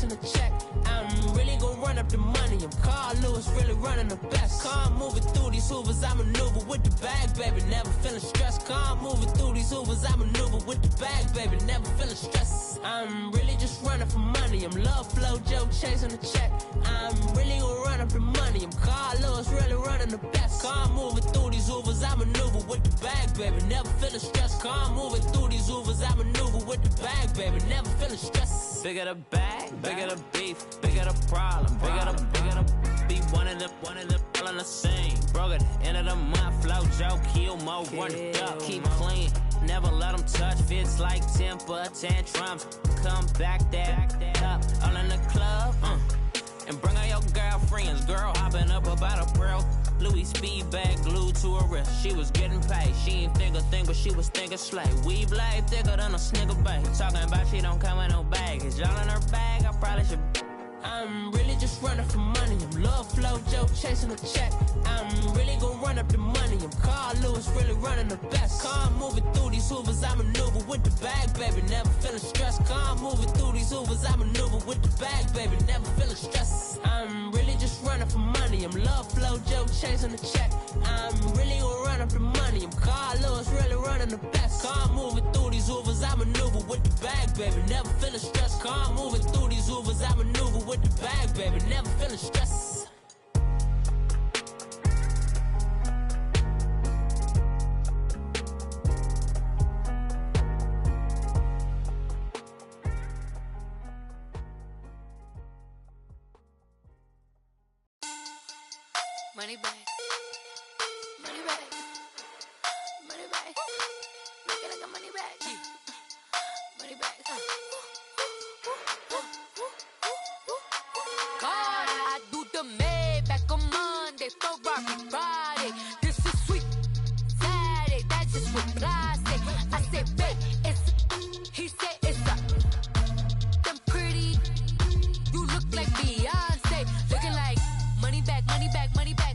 S6: chasing a check. I'm really gon' run up the money. I'm Carl Lewis, really running the best. Car moving through these Hoovers, I maneuver with the bag, baby. Never feeling stressed. Car moving through these Hoovers, I maneuver with the bag, baby. Never feeling stressed. I'm really just running for money. I'm Love Flow Joe chasing the check. I'm really gon' run up the money. I'm Carl Lewis, really running the best. Car moving through these Hoovers, I maneuver with the bag, baby. Never feeling stressed. Car moving through these Hoovers, I maneuver with the bag, baby. Never feeling stressed.
S8: Bigger the bag, bigger the beef, bigger the problem, bigger the be one of the all in the same. Broke at the end of the month, Flow Joe, kill mo, run it up, keep clean. Never let them touch, fits like temper tantrums. Come back that up, all in the club, and bring out your girlfriends. Girl hopping up about a pearl. Louis speed bag glued to her wrist. She was getting paid. She ain't think a thing, but she was thinking slay. We blade thicker than a snicker bag. Talking about she don't come with no baggage. Y'all in her bag, I probably should. I'm really just running for money. I'm Love Flow Joe chasing a check. I'm really gon' run up the money. I'm Carl Lewis, really running the best. Car moving through these Hoovers, I maneuver with the bag, baby. Never feeling stressed. Car moving through these Hoovers, I maneuver with the bag, baby. Never feeling stressed. I'm really just running for money. I'm Love Flow Joe chasing the check. I'm really gon' run up the money. I'm Carl Lewis, really running the best. Car moving through these Hoovers, I maneuver with the bag, baby. Never feeling stressed. Car moving through these Hoovers, I maneuver with the bag, baby. Never feeling stressed.
S9: Money bag, money bag, money bag. Look at like a money bag, money bag. God, I do the Maybach on Monday, Ferrari Friday. This is sweet Saturday, that's just what I say. I say, babe, it's. He said it's a. Them pretty, you look like Beyonce, looking like money bag, money bag, money bag.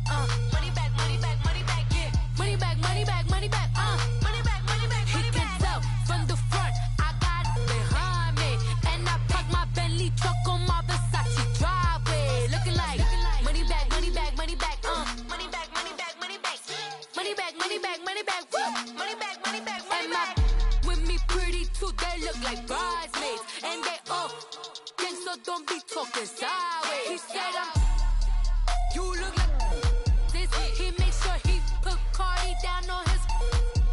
S9: Money bag, money bag, money bag, yeah. Money bag, money bag, money bag, money bag, money bag, money bag. He can tell from the front, I got it behind me. And I park my Bentley truck on my Versace driveway. Looking like money bag, money bag, money bag, money bag, money bag, money bag. Money bag, money bag, money bag, money bag, money bag, money bag. With me pretty too, they look like bridesmaids. And they all gang, so don't be talking sideways. He said you look like this. He make sure he put Cardi down on his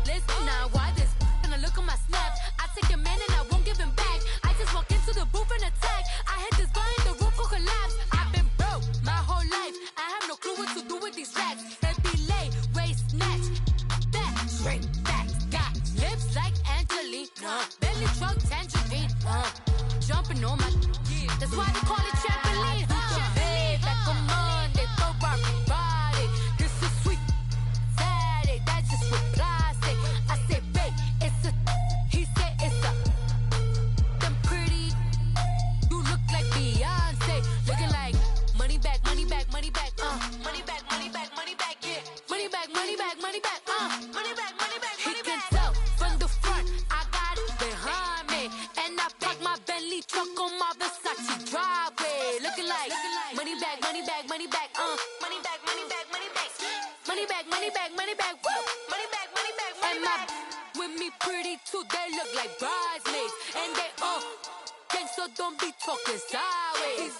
S9: list. Now why this? Gonna look on my snap. I take a man and I won't give him back. I just walk into the booth and attack. I hit this guy in the roof will collapse. I've been broke my whole life. I have no clue what to do with these racks. Baby lay, waist snatch, back straight back. Got lips like Angelina, belly truck tangerine. Jumping on my, that's why they call it trampoline. Back on Monday, Ferrari Friday. This is sweet Saturday, that's just what I say. I say, babe, it's a. He said it's a. Them pretty, you look like Beyonce, looking like money bag, money bag, money bag, money bag, money bag, money bag, yeah. Money bag, money bag, money bag, money bag, money bag, money bag. He can tell from the front, I got it behind me, and I park my Bentley truck on my Versace driveway. Looking like money bag, money bag, money bag, money bag, money bag, money bag, money bag, money bag, money bag, woo, money bag, money bag, money bag. With me pretty too, they look like bridesmaids, and they all gang, so don't be talking sideways.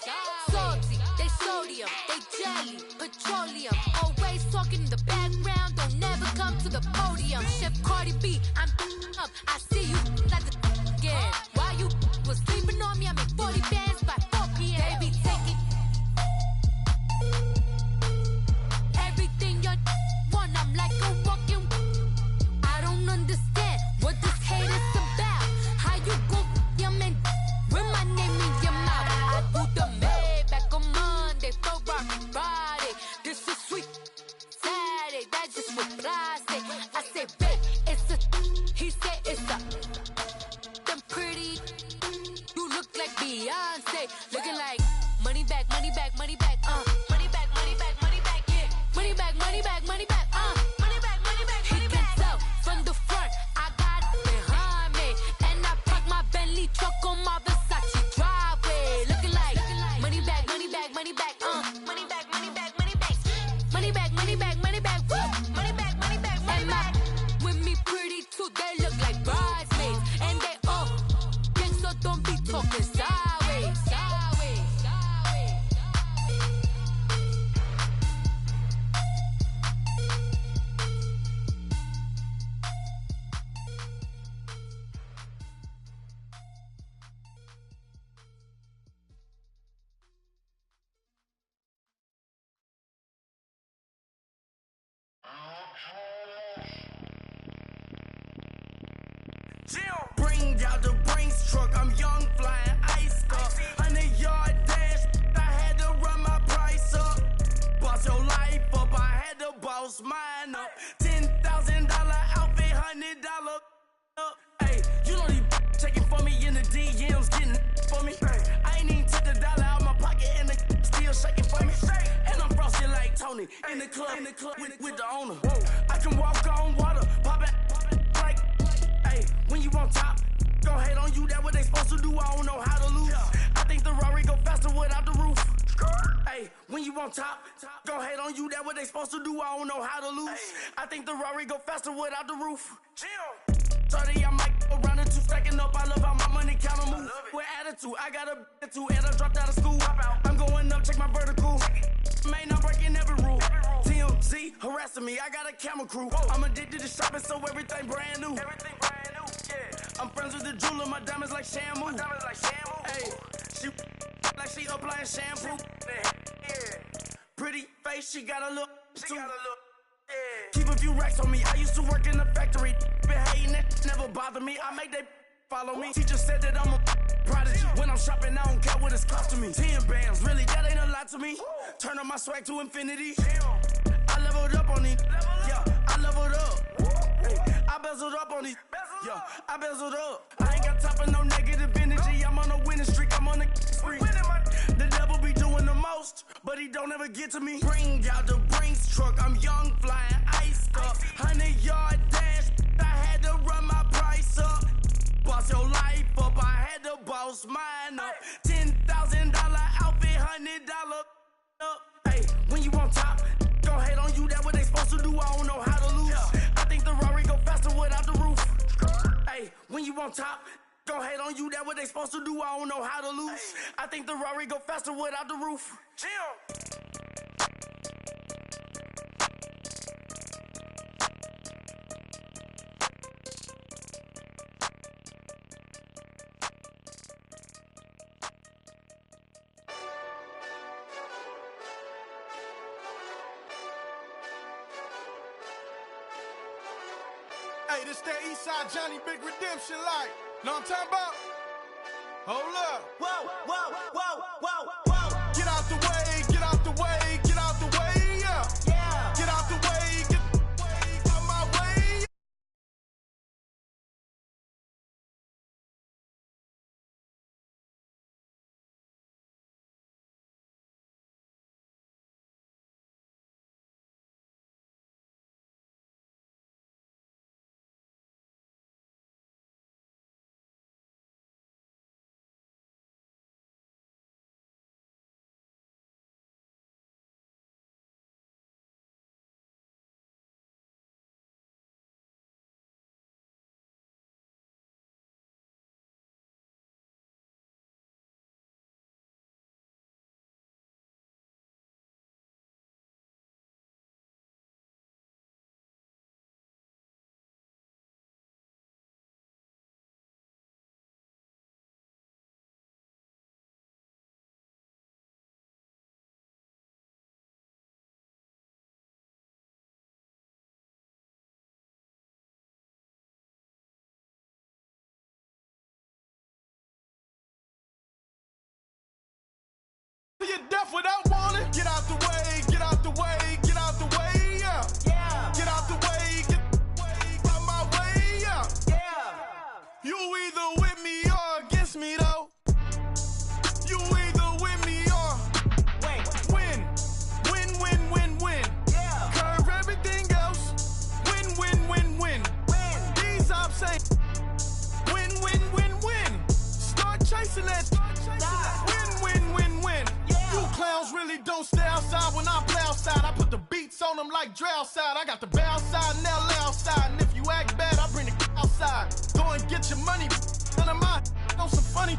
S9: Salty, they sodium, they jelly, petroleum. Always talking in the background, don't never come to the podium. Chef Cardi B, I'm up. I see you like the again. While you was sleeping on me, I make 40 bands by 4 p.m. Baby, take it. Everything you want, I'm like a walking. I don't understand what this hate is about. How you go, your man, with my name in your mouth. I do the Maybach on Monday, Ferrari Friday. This is sweet Saturday, that's just what I say. I say, babe, it's a. He said it's a. Them pretty, you look like Beyonce, looking like money bag, money bag, money bag, money bag, money bag, money bag, yeah. Money bag, money bag, money bag, money bag, money bag, money bag. He can tell from the front, I got it behind me, and I park my Bentley truck on my Versace driveway. Looking like
S2: Bring out the Brinks truck, I'm young, flying ice up. 100-yard dash, I had to run my price up. Boss your life up, I had to boss mine up. $10,000 outfit, $100 up. Hey, you know these checking for me in the DMs, getting for me. I ain't even took the dollar out my pocket and the still shaking for me. And I'm frosty like Tony in the club with the owner. I can walk on water, pop it like, hey, when you on top, go hate on you, that what they supposed to do, I don't know how to lose. I think the Rari go faster without the roof. Hey, when you on top, go hate on you, that what they supposed to do, I don't know how to lose. I think the Rari go faster without the roof. 30, I might go around and two stacking up. I love how my money count on move. With attitude, I got a too, and I dropped out of school. I'm going up, check my vertical. Man, I'm breaking every rule. TMZ harassing me, I got a camera crew. I'm addicted to shopping, so everything brand new. I'm friends with the jeweler, my diamonds like Shamu. Hey, she like she applying shampoo. Pretty face, she got a look. Keep a few racks on me. I used to work in the factory. Been hating it, never bother me. I make they follow me. Teacher said that I'm a prodigy. When I'm shopping, I don't care what it's costing me. 10 bands, really, that ain't a lot to me. Turn up my swag to infinity. I leveled up on these. Yeah, I leveled up. Hey, I bezeled up on these. Yeah, I bezeled up. I ain't got time for no negative energy. I'm on a winning streak. I'm on a spree. The devil be doing the most, but he don't ever get to me. Bring out the Brinks truck. I'm young, flying ice up. 100-yard dash. I had to run my price up. Boss your life up. I had to boss mine up. $10,000 outfit, $100 up. Hey, when you on top, go hate on you. That what they supposed to do. I don't know how to lose. I think the Rari go faster without the roof. Hey, when you on top, go hate on you. That what they supposed to do. I don't know how to lose. I think the Rari go faster without the roof.
S10: Hey, this that Eastside Johnny Big Redemption like. Know what I'm talking about? Hold up.
S2: Whoa, whoa, whoa, whoa, whoa.
S10: Get out the way, get out the way, get out the way, yeah.
S2: Yeah.
S10: Get out the way, get out my way. You're deaf without warning. Get out the way, get out the way, get out the way, yeah.
S2: Yeah.
S10: Get out the way, get out my way, yeah.
S2: Yeah.
S10: You either with me or against me though. You either with me or win. Win.
S2: Yeah.
S10: Curve everything else. Win. These I'm saying. Win. Start chasing that. Win. You clowns really don't stay outside when I play outside. I put the beats on them like Dre outside. I got the bow side and LA outside. And if you act bad, I bring the outside. Go and get your money. None of my on some funny.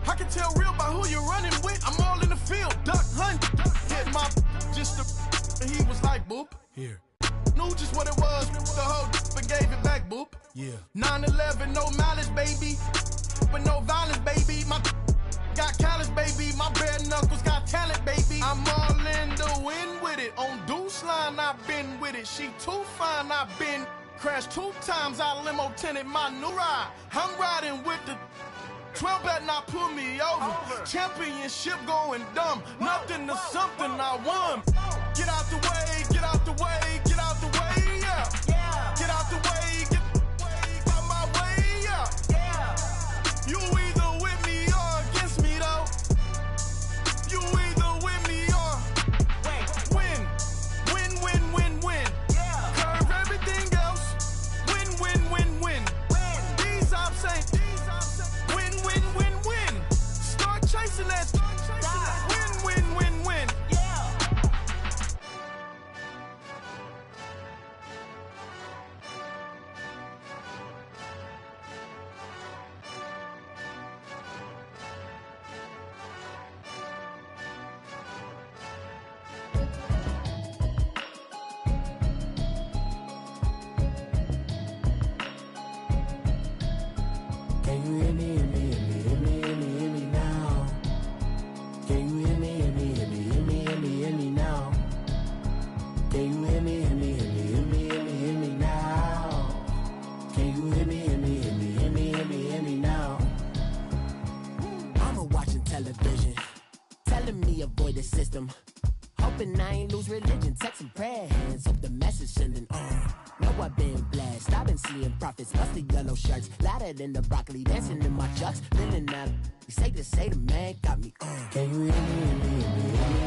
S10: I can tell real by who you're running with. I'm all in the field, duck hunt. Hit my just the and he was like, boop. Here. Knew just what it was. The whole but gave it back, boop. Yeah. 9/11, no malice, baby. But no violence, baby. My got callous, baby. My bare knuckles got talent, baby. I'm all in the wind with it. On deuce line, I've been with it. She too fine, I've been crashed 2 times. I limo tinted my new ride. I'm riding with the 12 better not pull me over. Championship going dumb. Nothing to something I won. Get out the way, get out the way, get out the way, yeah. Get out the way, get out my way, yeah. You either with me or against me though. You either with me or win. Win, win, win, win. Curve everything else. Win, win, win, win. These I'm saying. Win, win, win, win. Start chasing that. Win, win, win, win.
S11: Can you hear me, hear me, hear me, hear me, hear me, hear me now? Can you hear me, hear me, hear me, hear me, hear me, hear me now? Can you hear me, hear me, hear me, hear me, hear me, hear me now? Can you hear me, hear me, hear me, hear me, hear me, hear me now?
S12: Mama watching television, telling me avoid the system. Hoping I ain't lose religion, texting prayer hands, hope the message sending on. Know I've been blessed, I've been seeing prophets, busted yellow shirts, louder than the broccoli, dancing in my chucks, feeling that. You say the man got me on.
S11: Can you hear me, hear me, hear me, hear me?